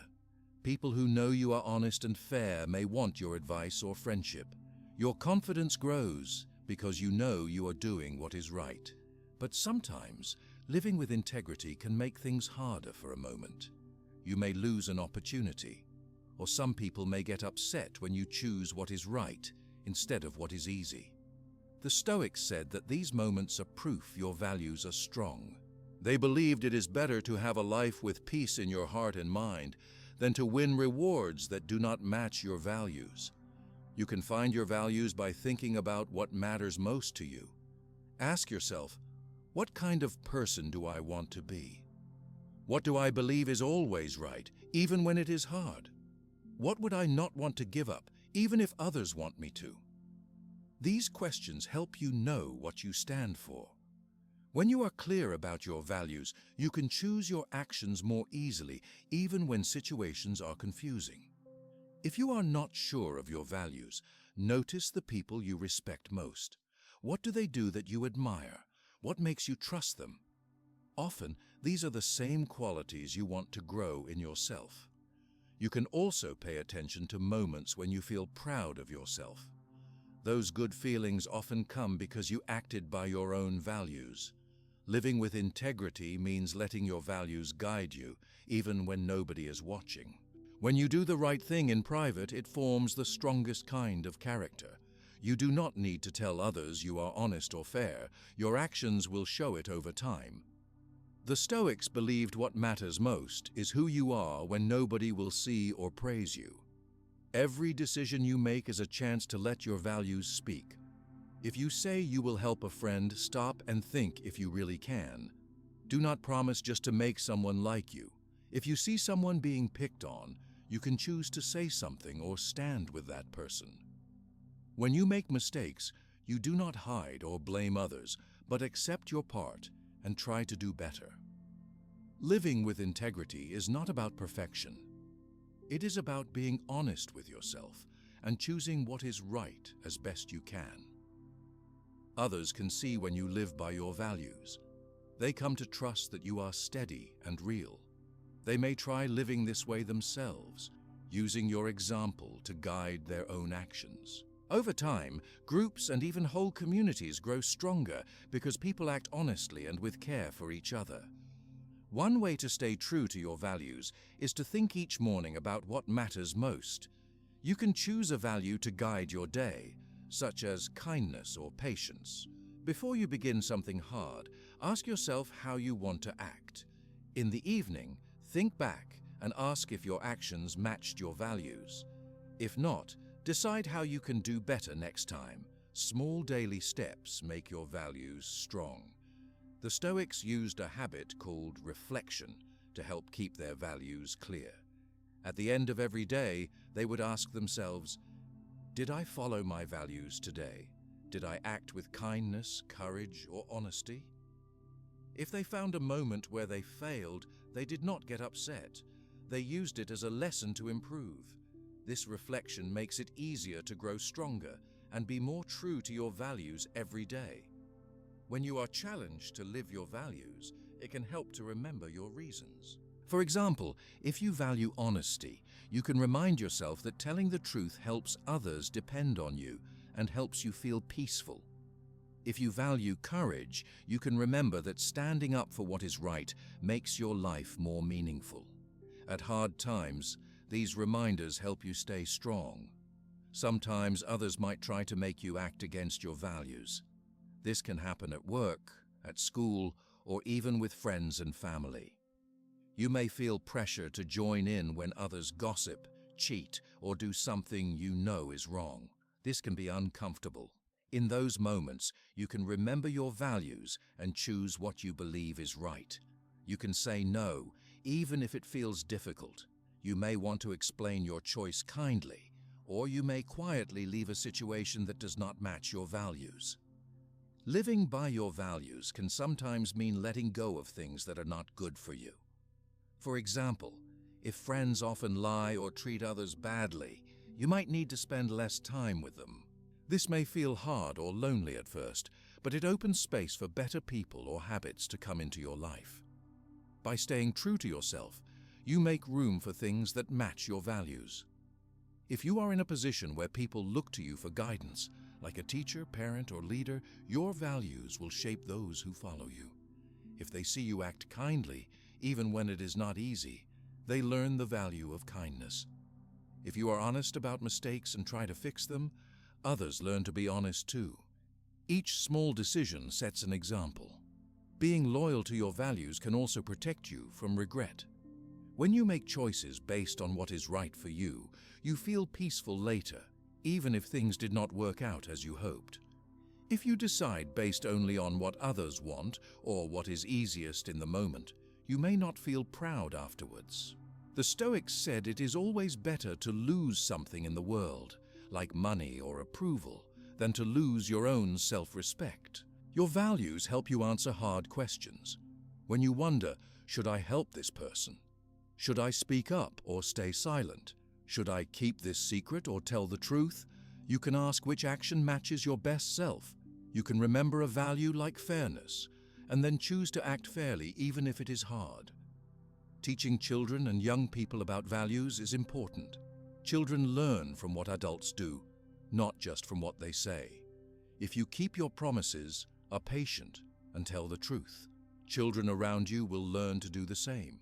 People who know you are honest and fair may want your advice or friendship. Your confidence grows because you know you are doing what is right. But sometimes, living with integrity can make things harder for a moment. You may lose an opportunity, or some people may get upset when you choose what is right instead of what is easy. The Stoics said that these moments are proof your values are strong. They believed it is better to have a life with peace in your heart and mind than to win rewards that do not match your values. You can find your values by thinking about what matters most to you. Ask yourself, what kind of person do I want to be? What do I believe is always right, even when it is hard? What would I not want to give up, even if others want me to? These questions help you know what you stand for. When you are clear about your values, you can choose your actions more easily, even when situations are confusing. If you are not sure of your values, notice the people you respect most. What do they do that you admire? What makes you trust them? Often, these are the same qualities you want to grow in yourself. You can also pay attention to moments when you feel proud of yourself. Those good feelings often come because you acted by your own values. Living with integrity means letting your values guide you, even when nobody is watching. When you do the right thing in private, it forms the strongest kind of character. You do not need to tell others you are honest or fair. Your actions will show it over time. The Stoics believed what matters most is who you are when nobody will see or praise you. Every decision you make is a chance to let your values speak. If you say you will help a friend, stop and think if you really can. Do not promise just to make someone like you. If you see someone being picked on, you can choose to say something or stand with that person. When you make mistakes, you do not hide or blame others, but accept your part and try to do better. Living with integrity is not about perfection. It is about being honest with yourself and choosing what is right as best you can. Others can see when you live by your values. They come to trust that you are steady and real. They may try living this way themselves, using your example to guide their own actions. Over time, groups and even whole communities grow stronger because people act honestly and with care for each other. One way to stay true to your values is to think each morning about what matters most. You can choose a value to guide your day, such as kindness or patience. Before you begin something hard, ask yourself how you want to act. In the evening, think back and ask if your actions matched your values. If not, decide how you can do better next time. Small daily steps make your values strong. The Stoics used a habit called reflection to help keep their values clear. At the end of every day, they would ask themselves, did I follow my values today? Did I act with kindness, courage, or honesty? If they found a moment where they failed, they did not get upset. They used it as a lesson to improve. This reflection makes it easier to grow stronger and be more true to your values every day. When you are challenged to live your values, it can help to remember your reasons. For example, if you value honesty, you can remind yourself that telling the truth helps others depend on you and helps you feel peaceful. If you value courage, you can remember that standing up for what is right makes your life more meaningful. At hard times, these reminders help you stay strong. Sometimes others might try to make you act against your values. This can happen at work, at school, or even with friends and family. You may feel pressure to join in when others gossip, cheat, or do something you know is wrong. This can be uncomfortable. In those moments, you can remember your values and choose what you believe is right. You can say no, even if it feels difficult. You may want to explain your choice kindly, or you may quietly leave a situation that does not match your values. Living by your values can sometimes mean letting go of things that are not good for you. For example, if friends often lie or treat others badly, you might need to spend less time with them. This may feel hard or lonely at first, but it opens space for better people or habits to come into your life. By staying true to yourself, you make room for things that match your values. If you are in a position where people look to you for guidance, like a teacher, parent, or leader, your values will shape those who follow you. If they see you act kindly, even when it is not easy, they learn the value of kindness. If you are honest about mistakes and try to fix them, others learn to be honest too. Each small decision sets an example. Being loyal to your values can also protect you from regret. When you make choices based on what is right for you, you feel peaceful later, even if things did not work out as you hoped. If you decide based only on what others want or what is easiest in the moment, you may not feel proud afterwards. The Stoics said it is always better to lose something in the world, like money or approval, than to lose your own self-respect. Your values help you answer hard questions. When you wonder, should I help this person? Should I speak up or stay silent? Should I keep this secret or tell the truth? You can ask which action matches your best self. You can remember a value like fairness, and then choose to act fairly even if it is hard. Teaching children and young people about values is important. Children learn from what adults do, not just from what they say. If you keep your promises, are patient, and tell the truth, children around you will learn to do the same.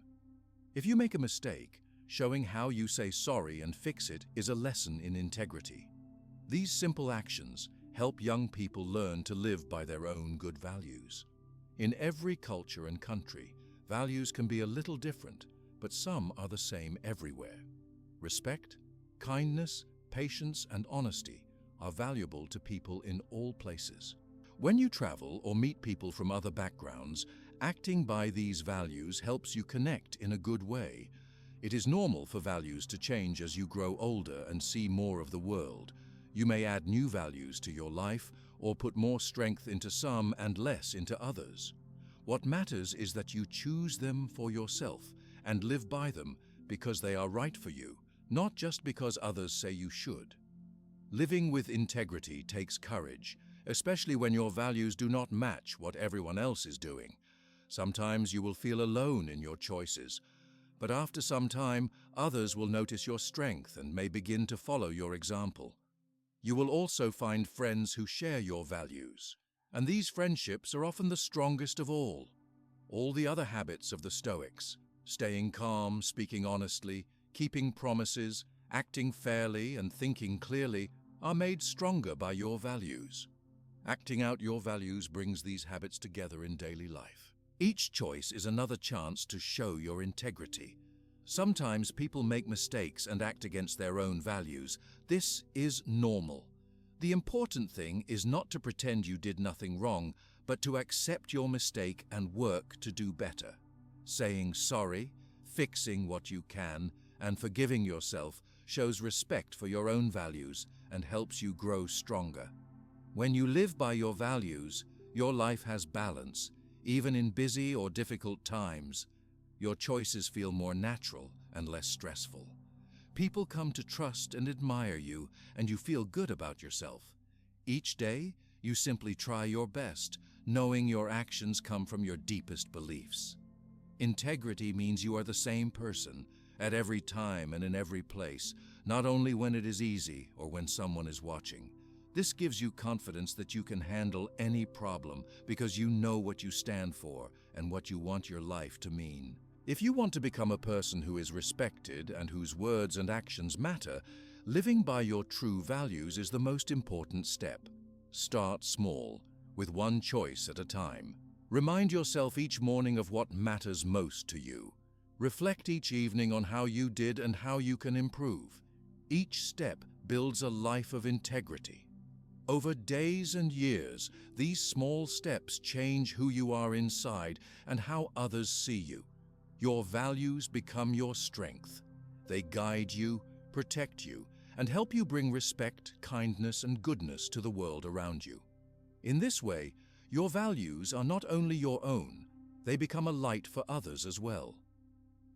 If you make a mistake, showing how you say sorry and fix it is a lesson in integrity. These simple actions help young people learn to live by their own good values. In every culture and country, values can be a little different, but some are the same everywhere. Respect, kindness, patience, and honesty are valuable to people in all places. When you travel or meet people from other backgrounds, acting by these values helps you connect in a good way. It is normal for values to change as you grow older and see more of the world. You may add new values to your life or put more strength into some and less into others. What matters is that you choose them for yourself and live by them because they are right for you, not just because others say you should. Living with integrity takes courage, especially when your values do not match what everyone else is doing. Sometimes you will feel alone in your choices, but after some time, others will notice your strength and may begin to follow your example. You will also find friends who share your values, and these friendships are often the strongest of all. All the other habits of the Stoics, staying calm, speaking honestly, keeping promises, acting fairly, and thinking clearly, are made stronger by your values. Acting out your values brings these habits together in daily life. Each choice is another chance to show your integrity. Sometimes people make mistakes and act against their own values. This is normal. The important thing is not to pretend you did nothing wrong, but to accept your mistake and work to do better. Saying sorry, fixing what you can, and forgiving yourself shows respect for your own values and helps you grow stronger. When you live by your values, your life has balance. Even in busy or difficult times, your choices feel more natural and less stressful. People come to trust and admire you, and you feel good about yourself. Each day, you simply try your best, knowing your actions come from your deepest beliefs. Integrity means you are the same person at every time and in every place, not only when it is easy or when someone is watching. This gives you confidence that you can handle any problem because you know what you stand for and what you want your life to mean. If you want to become a person who is respected and whose words and actions matter, living by your true values is the most important step. Start small, with one choice at a time. Remind yourself each morning of what matters most to you. Reflect each evening on how you did and how you can improve. Each step builds a life of integrity. Over days and years, these small steps change who you are inside and how others see you. Your values become your strength. They guide you, protect you, and help you bring respect, kindness, and goodness to the world around you. In this way, your values are not only your own, they become a light for others as well.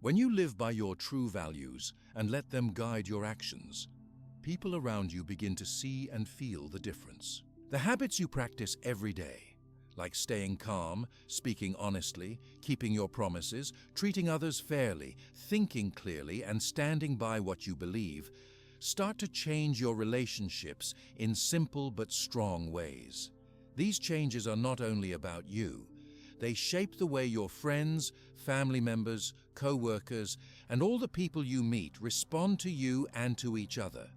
When you live by your true values and let them guide your actions, people around you begin to see and feel the difference. The habits you practice every day, like staying calm, speaking honestly, keeping your promises, treating others fairly, thinking clearly, and standing by what you believe, start to change your relationships in simple but strong ways. These changes are not only about you. They shape the way your friends, family members, co-workers, and all the people you meet respond to you and to each other.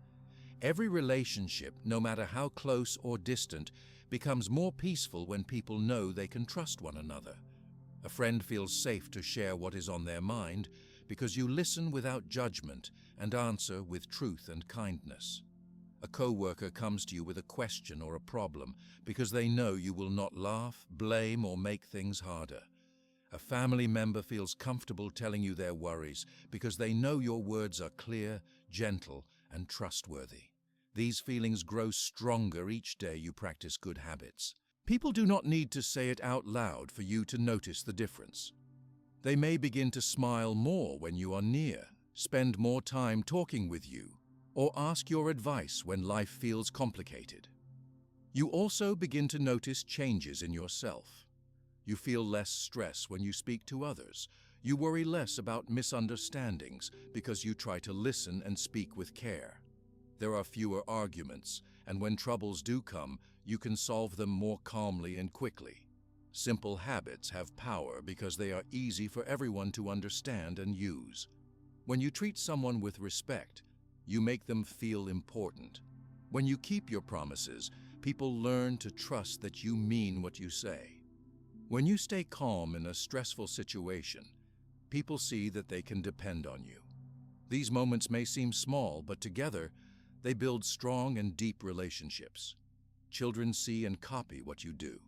Every relationship, no matter how close or distant, becomes more peaceful when people know they can trust one another. A friend feels safe to share what is on their mind because you listen without judgment and answer with truth and kindness. A co-worker comes to you with a question or a problem because they know you will not laugh, blame, or make things harder. A family member feels comfortable telling you their worries because they know your words are clear, gentle, and trustworthy. These feelings grow stronger each day you practice good habits. People do not need to say it out loud for you to notice the difference. They may begin to smile more when you are near, spend more time talking with you, or ask your advice when life feels complicated. You also begin to notice changes in yourself. You feel less stress when you speak to others. You worry less about misunderstandings because you try to listen and speak with care. There are fewer arguments, and when troubles do come, you can solve them more calmly and quickly. Simple habits have power because they are easy for everyone to understand and use. When you treat someone with respect, you make them feel important. When you keep your promises, people learn to trust that you mean what you say. When you stay calm in a stressful situation, people see that they can depend on you. These moments may seem small, but together, they build strong and deep relationships. Children see and copy what you do.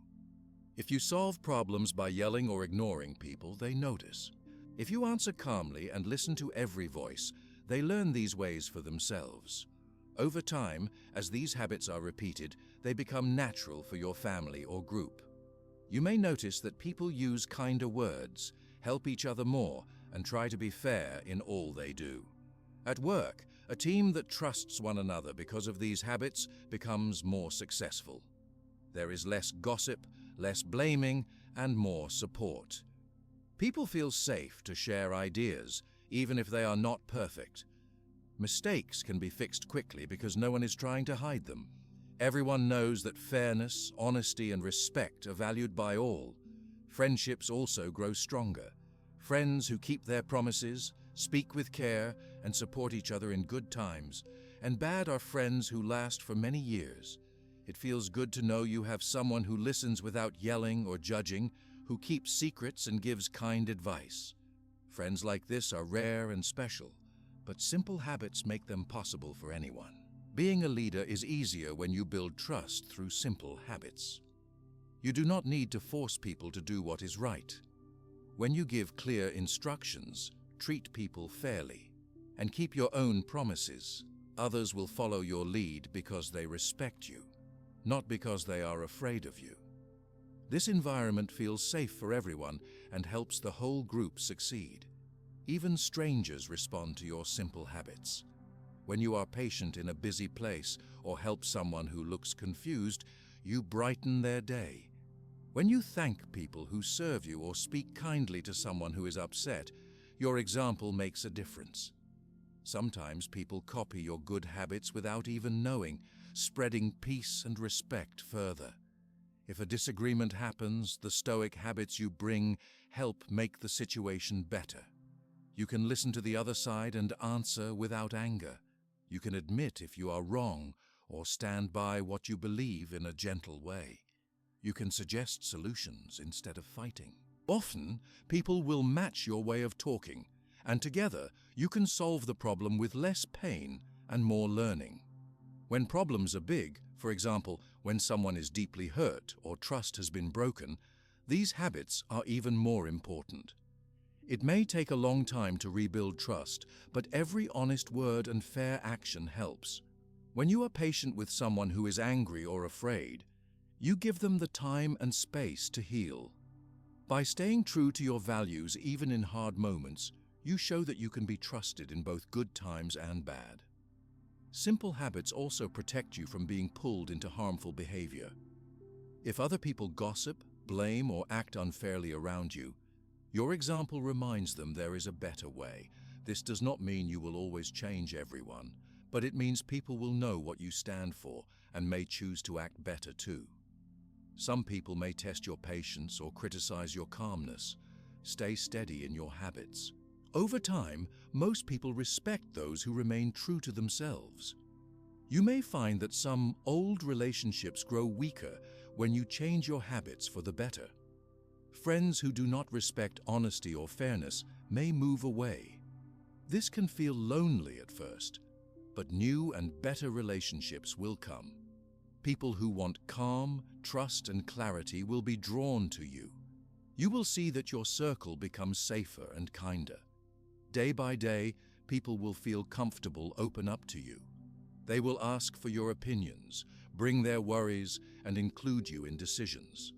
If you solve problems by yelling or ignoring people, they notice. If you answer calmly and listen to every voice, they learn these ways for themselves. Over time, as these habits are repeated, they become natural for your family or group. You may notice that people use kinder words, help each other more, and try to be fair in all they do. At work, a team that trusts one another because of these habits becomes more successful. There is less gossip, less blaming, and more support. People feel safe to share ideas, even if they are not perfect. Mistakes can be fixed quickly because no one is trying to hide them. Everyone knows that fairness, honesty, and respect are valued by all. Friendships also grow stronger. Friends who keep their promises, speak with care, and support each other in good times, and bad are friends who last for many years. It feels good to know you have someone who listens without yelling or judging, who keeps secrets and gives kind advice. Friends like this are rare and special, but simple habits make them possible for anyone. Being a leader is easier when you build trust through simple habits. You do not need to force people to do what is right. When you give clear instructions, treat people fairly, and keep your own promises, others will follow your lead because they respect you, not because they are afraid of you. This environment feels safe for everyone and helps the whole group succeed. Even strangers respond to your simple habits. When you are patient in a busy place or help someone who looks confused, you brighten their day. When you thank people who serve you or speak kindly to someone who is upset, your example makes a difference. Sometimes people copy your good habits without even knowing, spreading peace and respect further. If a disagreement happens, the Stoic habits you bring help make the situation better. You can listen to the other side and answer without anger. You can admit if you are wrong or stand by what you believe in a gentle way. You can suggest solutions instead of fighting. Often, people will match your way of talking, and together you can solve the problem with less pain and more learning. When problems are big, for example, when someone is deeply hurt or trust has been broken, these habits are even more important. It may take a long time to rebuild trust, but every honest word and fair action helps. When you are patient with someone who is angry or afraid, you give them the time and space to heal. By staying true to your values even in hard moments, you show that you can be trusted in both good times and bad. Simple habits also protect you from being pulled into harmful behavior. If other people gossip, blame, or act unfairly around you, your example reminds them there is a better way. This does not mean you will always change everyone, but it means people will know what you stand for and may choose to act better too. Some people may test your patience or criticize your calmness. Stay steady in your habits. Over time, most people respect those who remain true to themselves. You may find that some old relationships grow weaker when you change your habits for the better. Friends who do not respect honesty or fairness may move away. This can feel lonely at first, but new and better relationships will come. People who want calm, trust, and clarity will be drawn to you. You will see that your circle becomes safer and kinder. Day by day, people will feel comfortable open up to you. They will ask for your opinions, bring their worries, and include you in decisions.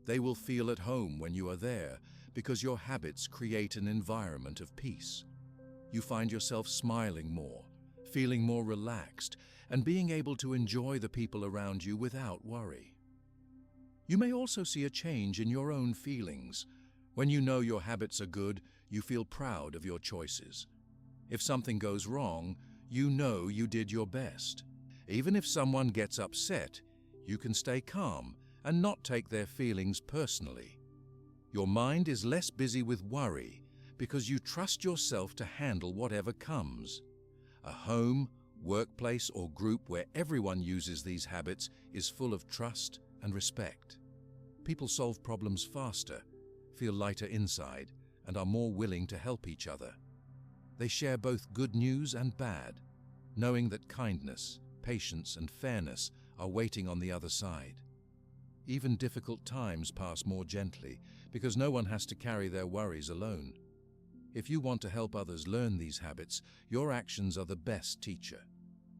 They will feel at home when you are there because your habits create an environment of peace. You find yourself smiling more, feeling more relaxed, and being able to enjoy the people around you without worry. You may also see a change in your own feelings. When you know your habits are good, you feel proud of your choices. If something goes wrong, you know you did your best. Even if someone gets upset, you can stay calm and not take their feelings personally. Your mind is less busy with worry because you trust yourself to handle whatever comes. A home, workplace, or group where everyone uses these habits is full of trust and respect. People solve problems faster, feel lighter inside, and are more willing to help each other. They share both good news and bad, knowing that kindness, patience, and fairness are waiting on the other side. Even difficult times pass more gently because no one has to carry their worries alone. If you want to help others learn these habits, your actions are the best teacher.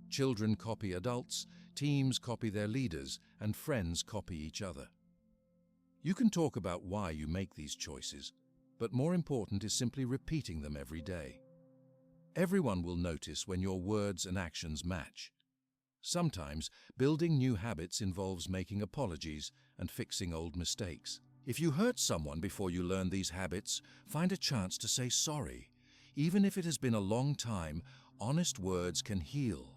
Children copy adults, teams copy their leaders, and friends copy each other. You can talk about why you make these choices, but more important is simply repeating them every day. Everyone will notice when your words and actions match. Sometimes, building new habits involves making apologies and fixing old mistakes. If you hurt someone before you learn these habits, find a chance to say sorry. Even if it has been a long time, honest words can heal.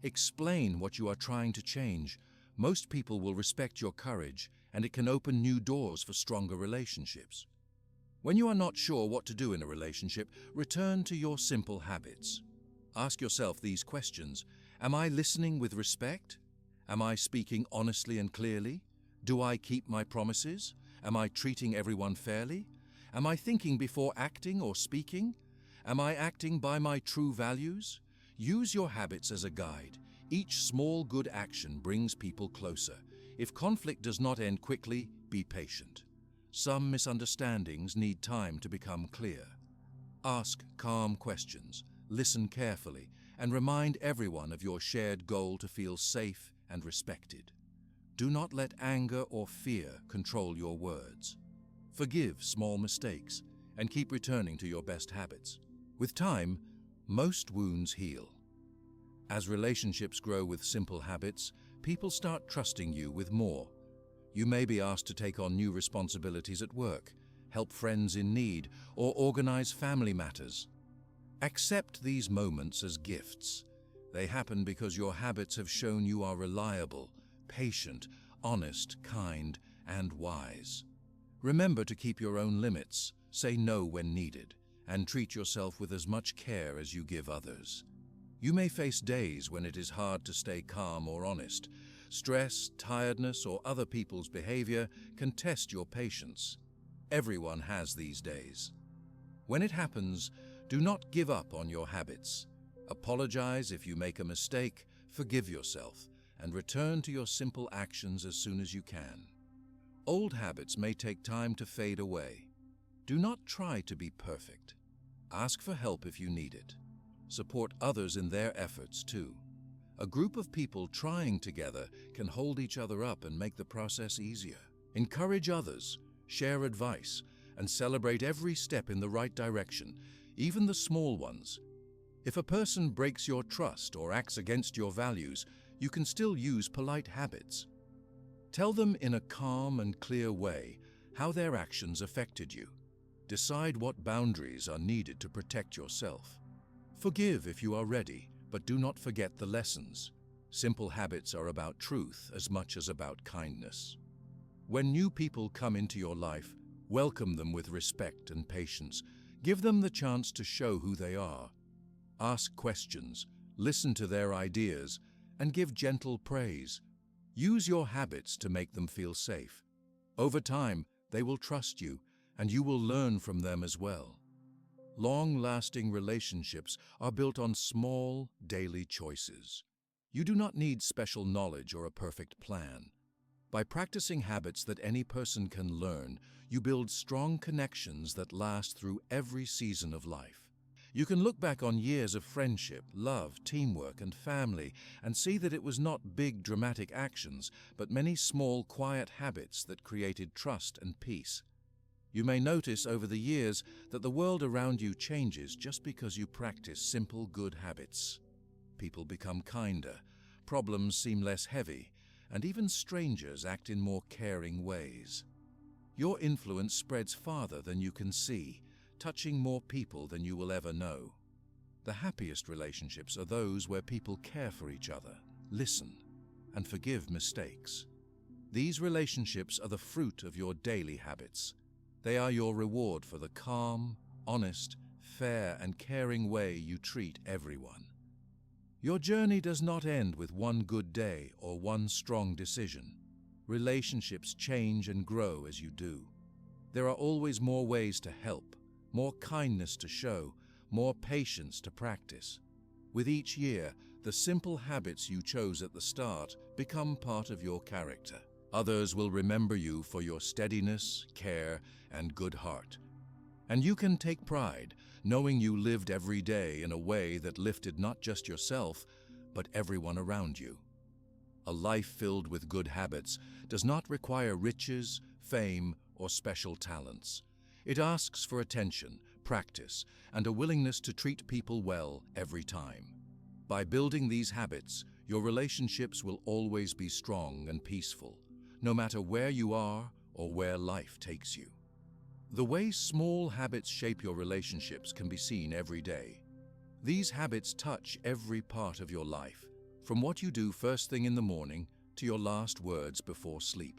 Explain what you are trying to change. Most people will respect your courage, and it can open new doors for stronger relationships. When you are not sure what to do in a relationship, return to your simple habits. Ask yourself these questions. Am I listening with respect? Am I speaking honestly and clearly? Do I keep my promises? Am I treating everyone fairly? Am I thinking before acting or speaking? Am I acting by my true values? Use your habits as a guide. Each small good action brings people closer. If conflict does not end quickly, be patient. Some misunderstandings need time to become clear. Ask calm questions, listen carefully, and remind everyone of your shared goal to feel safe and respected. Do not let anger or fear control your words. Forgive small mistakes and keep returning to your best habits. With time, most wounds heal. As relationships grow with simple habits, people start trusting you with more. You may be asked to take on new responsibilities at work, help friends in need, or organize family matters. Accept these moments as gifts. They happen because your habits have shown you are reliable, patient, honest, kind, and wise. Remember to keep your own limits, say no when needed, and treat yourself with as much care as you give others. You may face days when it is hard to stay calm or honest. Stress, tiredness, or other people's behavior can test your patience. Everyone has these days. When it happens, do not give up on your habits. Apologize if you make a mistake, forgive yourself, and return to your simple actions as soon as you can. Old habits may take time to fade away. Do not try to be perfect. Ask for help if you need it. Support others in their efforts too. A group of people trying together can hold each other up and make the process easier. Encourage others, share advice, and celebrate every step in the right direction, even the small ones. If a person breaks your trust or acts against your values, you can still use polite habits. Tell them in a calm and clear way how their actions affected you. Decide what boundaries are needed to protect yourself. Forgive if you are ready, but do not forget the lessons. Simple habits are about truth as much as about kindness. When new people come into your life, welcome them with respect and patience. Give them the chance to show who they are. Ask questions, listen to their ideas, and give gentle praise. Use your habits to make them feel safe. Over time, they will trust you, and you will learn from them as well. Long-lasting relationships are built on small, daily choices. You do not need special knowledge or a perfect plan. By practicing habits that any person can learn, you build strong connections that last through every season of life. You can look back on years of friendship, love, teamwork, and family and see that it was not big, dramatic actions, but many small, quiet habits that created trust and peace. You may notice over the years that the world around you changes just because you practice simple, good habits. People become kinder, problems seem less heavy, and even strangers act in more caring ways. Your influence spreads farther than you can see, touching more people than you will ever know. The happiest relationships are those where people care for each other, listen, and forgive mistakes. These relationships are the fruit of your daily habits. They are your reward for the calm, honest, fair, and caring way you treat everyone. Your journey does not end with one good day or one strong decision. Relationships change and grow as you do. There are always more ways to help, more kindness to show, more patience to practice. With each year, the simple habits you chose at the start become part of your character. Others will remember you for your steadiness, care, and good heart. And you can take pride knowing you lived every day in a way that lifted not just yourself, but everyone around you. A life filled with good habits does not require riches, fame, or special talents. It asks for attention, practice, and a willingness to treat people well every time. By building these habits, your relationships will always be strong and peaceful, no matter where you are or where life takes you. The way small habits shape your relationships can be seen every day. These habits touch every part of your life, from what you do first thing in the morning to your last words before sleep.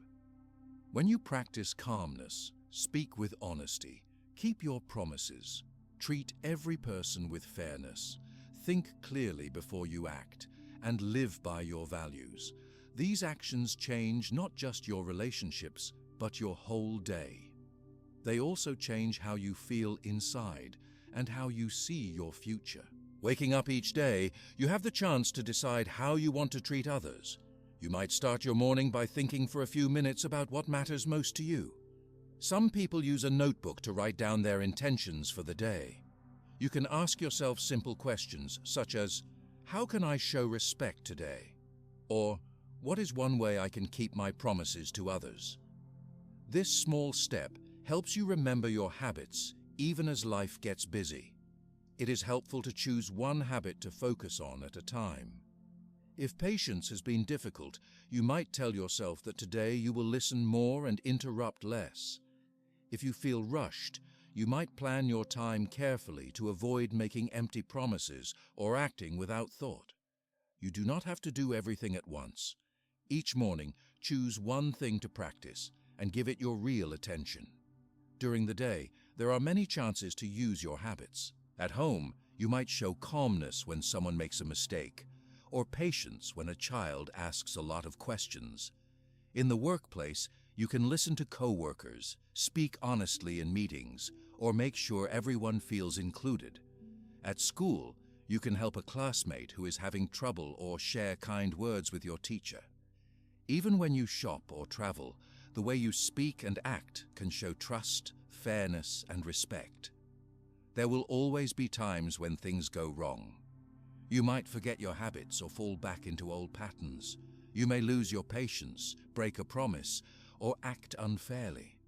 When you practice calmness, speak with honesty, keep your promises, treat every person with fairness, think clearly before you act, and live by your values, these actions change not just your relationships, but your whole day. They also change how you feel inside and how you see your future. Waking up each day, you have the chance to decide how you want to treat others. You might start your morning by thinking for a few minutes about what matters most to you. Some people use a notebook to write down their intentions for the day. You can ask yourself simple questions such as, how can I show respect today? Or, What is one way I can keep my promises to others? This small step helps you remember your habits even as life gets busy. It is helpful to choose one habit to focus on at a time. If patience has been difficult, you might tell yourself that today you will listen more and interrupt less. If you feel rushed, you might plan your time carefully to avoid making empty promises or acting without thought. You do not have to do everything at once. Each morning, choose one thing to practice and give it your real attention. During the day, there are many chances to use your habits. At home, you might show calmness when someone makes a mistake, or patience when a child asks a lot of questions. In the workplace, you can listen to coworkers, speak honestly in meetings, or make sure everyone feels included. At school, you can help a classmate who is having trouble or share kind words with your teacher. Even when you shop or travel, the way you speak and act can show trust, fairness, and respect. There will always be times when things go wrong. You might forget your habits or fall back into old patterns. You may lose your patience, break a promise, or act unfairly.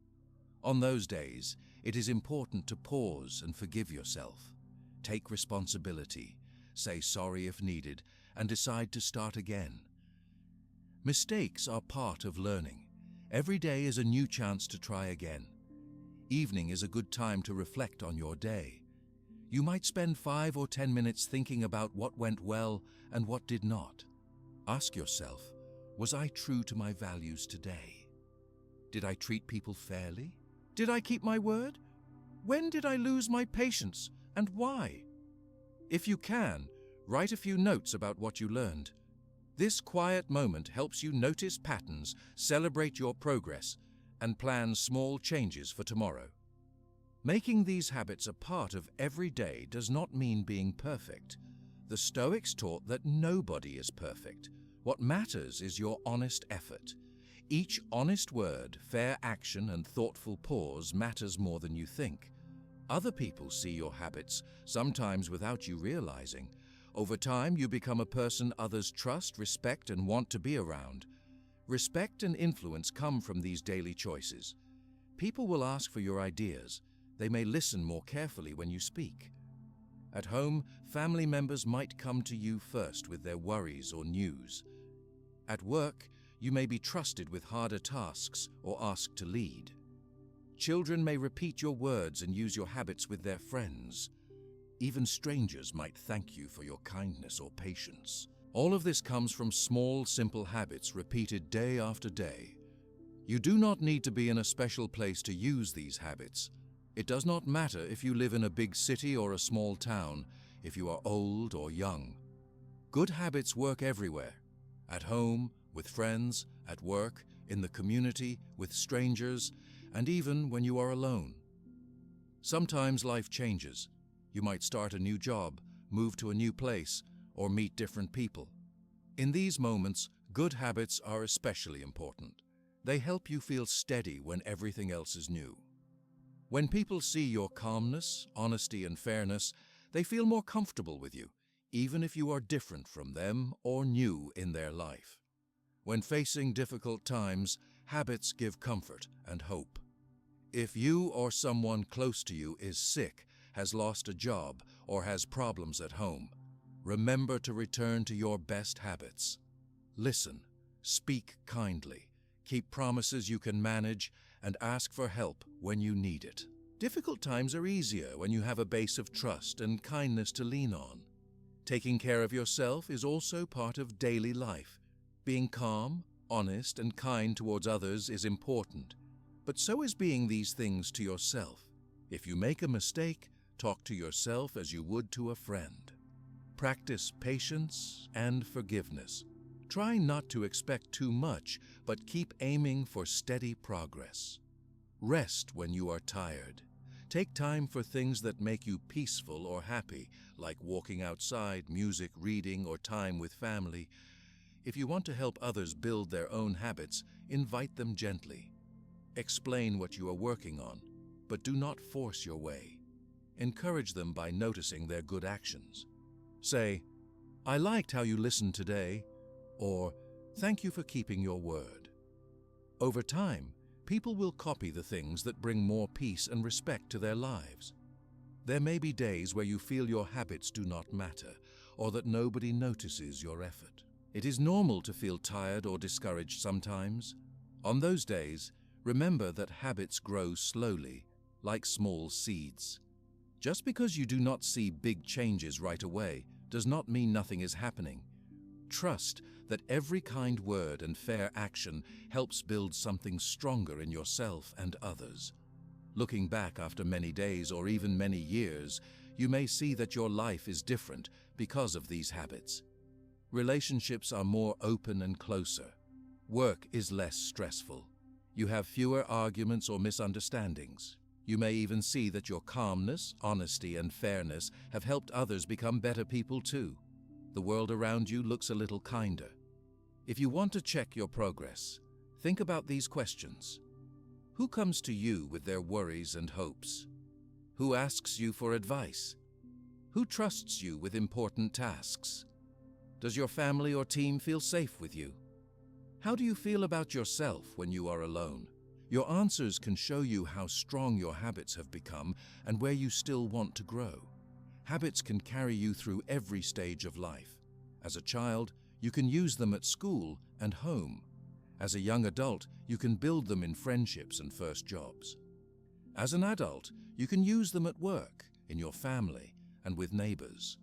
On those days, it is important to pause and forgive yourself. Take responsibility, say sorry if needed, and decide to start again. Mistakes are part of learning. Every day is a new chance to try again. Evening is a good time to reflect on your day. You might spend 5 or 10 minutes thinking about what went well and what did not. Ask yourself, was I true to my values today? Did I treat people fairly? Did I keep my word? When did I lose my patience and why? If you can, write a few notes about what you learned. This quiet moment helps you notice patterns, celebrate your progress, and plan small changes for tomorrow. Making these habits a part of every day does not mean being perfect. The Stoics taught that nobody is perfect. What matters is your honest effort. Each honest word, fair action, and thoughtful pause matters more than you think. Other people see your habits, sometimes without you realizing. Over time, you become a person others trust, respect, and want to be around. Respect and influence come from these daily choices. People will ask for your ideas. They may listen more carefully when you speak. At home, family members might come to you first with their worries or news. At work, you may be trusted with harder tasks or asked to lead. Children may repeat your words and use your habits with their friends. Even strangers might thank you for your kindness or patience. All of this comes from small, simple habits repeated day after day. You do not need to be in a special place to use these habits. It does not matter if you live in a big city or a small town, if you are old or young. Good habits work everywhere. At home, with friends, at work, in the community, with strangers, and even when you are alone. Sometimes life changes. You might start a new job, move to a new place, or meet different people. In these moments, good habits are especially important. They help you feel steady when everything else is new. When people see your calmness, honesty, and fairness, they feel more comfortable with you, even if you are different from them or new in their life. When facing difficult times, habits give comfort and hope. If you or someone close to you is sick, has lost a job, or has problems at home, remember to return to your best habits. Listen, speak kindly, keep promises you can manage, and ask for help when you need it. Difficult times are easier when you have a base of trust and kindness to lean on. Taking care of yourself is also part of daily life. Being calm, honest, and kind towards others is important, but so is being these things to yourself. If you make a mistake, talk to yourself as you would to a friend. Practice patience and forgiveness. Try not to expect too much, but keep aiming for steady progress. Rest when you are tired. Take time for things that make you peaceful or happy, like walking outside, music, reading, or time with family. If you want to help others build their own habits, invite them gently. Explain what you are working on, but do not force your way. Encourage them by noticing their good actions. Say, "I liked how you listened today," or Thank you for keeping your word. Over time, people will copy the things that bring more peace and respect to their lives. There may be days where you feel your habits do not matter, or that nobody notices your effort. It is normal to feel tired or discouraged sometimes. On those days, remember that habits grow slowly, like small seeds. Just because you do not see big changes right away does not mean nothing is happening. Trust that every kind word and fair action helps build something stronger in yourself and others. Looking back after many days or even many years, you may see that your life is different because of these habits. Relationships are more open and closer. Work is less stressful. You have fewer arguments or misunderstandings. You may even see that your calmness, honesty, and fairness have helped others become better people too. The world around you looks a little kinder. If you want to check your progress, think about these questions. Who comes to you with their worries and hopes? Who asks you for advice? Who trusts you with important tasks? Does your family or team feel safe with you? How do you feel about yourself when you are alone? Your answers can show you how strong your habits have become and where you still want to grow. Habits can carry you through every stage of life. As a child, you can use them at school and home. As a young adult, you can build them in friendships and first jobs. As an adult, you can use them at work, in your family, and with neighbors.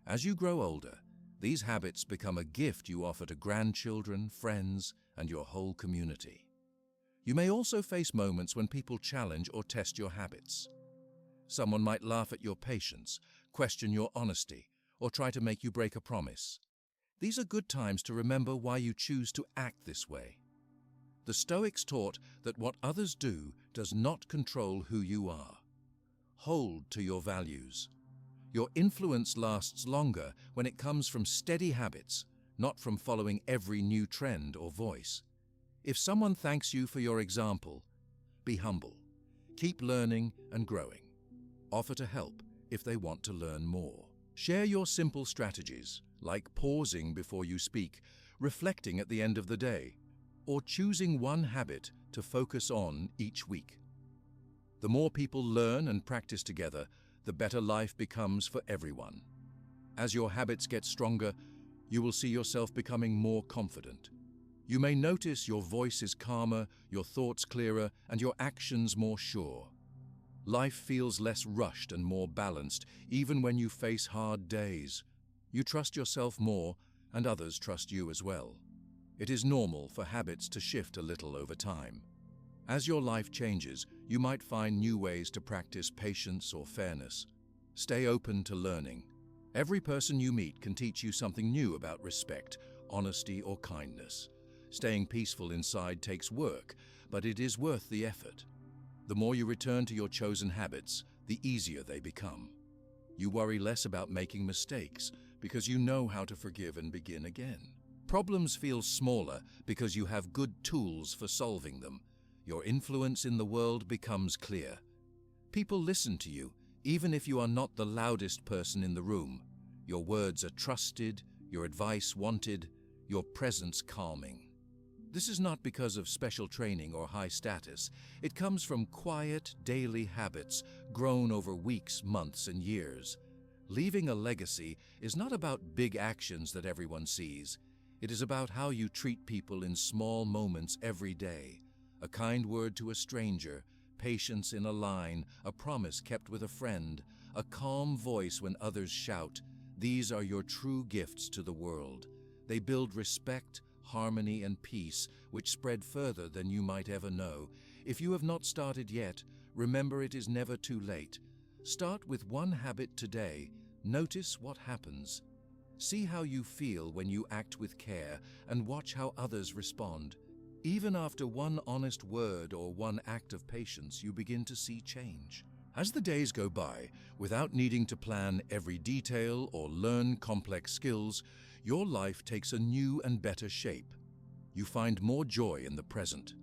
As you grow older, these habits become a gift you offer to grandchildren, friends, and your whole community. You may also face moments when people challenge or test your habits. Someone might laugh at your patience, question your honesty, or try to make you break a promise. These are good times to remember why you choose to act this way. The Stoics taught that what others do does not control who you are. Hold to your values. Your influence lasts longer when it comes from steady habits, not from following every new trend or voice. If someone thanks you for your example, be humble. Keep learning and growing. Offer to help if they want to learn more. Share your simple strategies, like pausing before you speak, reflecting at the end of the day, or choosing one habit to focus on each week. The more people learn and practice together, the better life becomes for everyone. As your habits get stronger, you will see yourself becoming more confident. You may notice your voice is calmer, your thoughts clearer, and your actions more sure. Life feels less rushed and more balanced, even when you face hard days. You trust yourself more, and others trust you as well. It is normal for habits to shift a little over time. As your life changes, you might find new ways to practice patience or fairness. Stay open to learning. Every person you meet can teach you something new about respect, honesty, or kindness. Staying peaceful inside takes work, but it is worth the effort. The more you return to your chosen habits, the easier they become. You worry less about making mistakes because you know how to forgive and begin again. Problems feel smaller because you have good tools for solving them. Your influence in the world becomes clear. People listen to you, even if you are not the loudest person in the room. Your words are trusted, your advice wanted, your presence calming. This is not because of special training or high status. It comes from quiet, daily habits grown over weeks, months, and years. Leaving a legacy is not about big actions that everyone sees. It is about how you treat people in small moments every day. A kind word to a stranger, patience in a line, a promise kept with a friend, a calm voice when others shout. These are your true gifts to the world. They build respect, harmony, and peace, which spread further than you might ever know. If you have not started yet, remember it is never too late. Start with one habit today. Notice what happens. See how you feel when you act with care, and watch how others respond. Even after one honest word or one act of patience, you begin to see change. As the days go by, without needing to plan every detail or learn complex skills, your life takes a new and better shape. You find more joy in the present.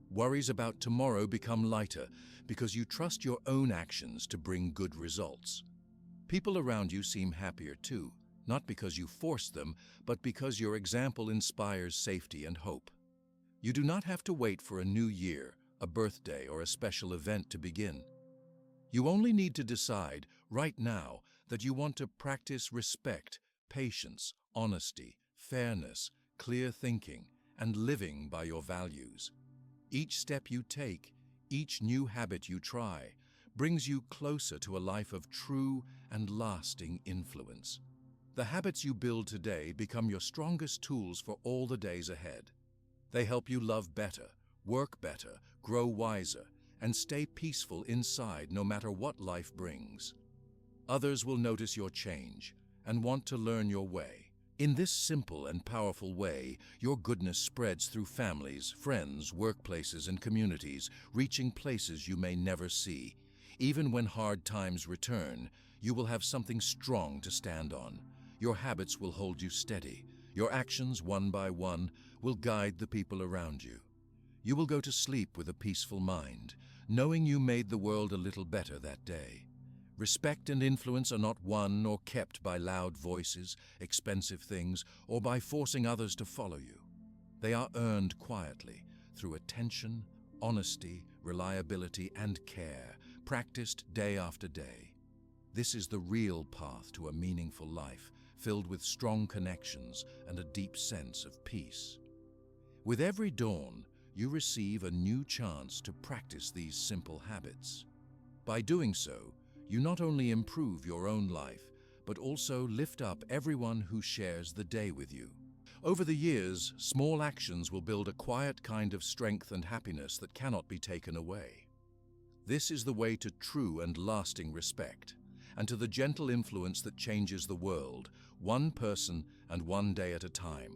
Worries about tomorrow become lighter because you trust your own actions to bring good results. People around you seem happier too, not because you force them, but because your example inspires safety and hope. You do not have to wait for a new year, a birthday, or a special event to begin. You only need to decide right now that you want to practice respect, patience, honesty, fairness, clear thinking, and living by your values. Each step you take, each new habit you try, brings you closer to a life of true and lasting influence. The habits you build today become your strongest tools for all the days ahead. They help you love better, work better, grow wiser, and stay peaceful inside no matter what life brings. Others will notice your change and want to learn your way. In this simple and powerful way, your goodness spreads through families, friends, workplaces, and communities, reaching places you may never see. Even when hard times return, you will have something strong to stand on. Your habits will hold you steady. Your actions, one by one, will guide the people around you. You will go to sleep with a peaceful mind, knowing you made the world a little better that day. Respect and influence are not won or kept by loud voices, expensive things, or by forcing others to follow you. They are earned quietly through attention, honesty, reliability, and care, practiced day after day. This is the real path to a meaningful life, filled with strong connections and a deep sense of peace. With every dawn, you receive a new chance to practice these simple habits. By doing so, you not only improve your own life, but also lift up everyone who shares the day with you. Over the years, small actions will build a quiet kind of strength and happiness that cannot be taken away. This is the way to true and lasting respect, and to the gentle influence that changes the world, one person and one day at a time.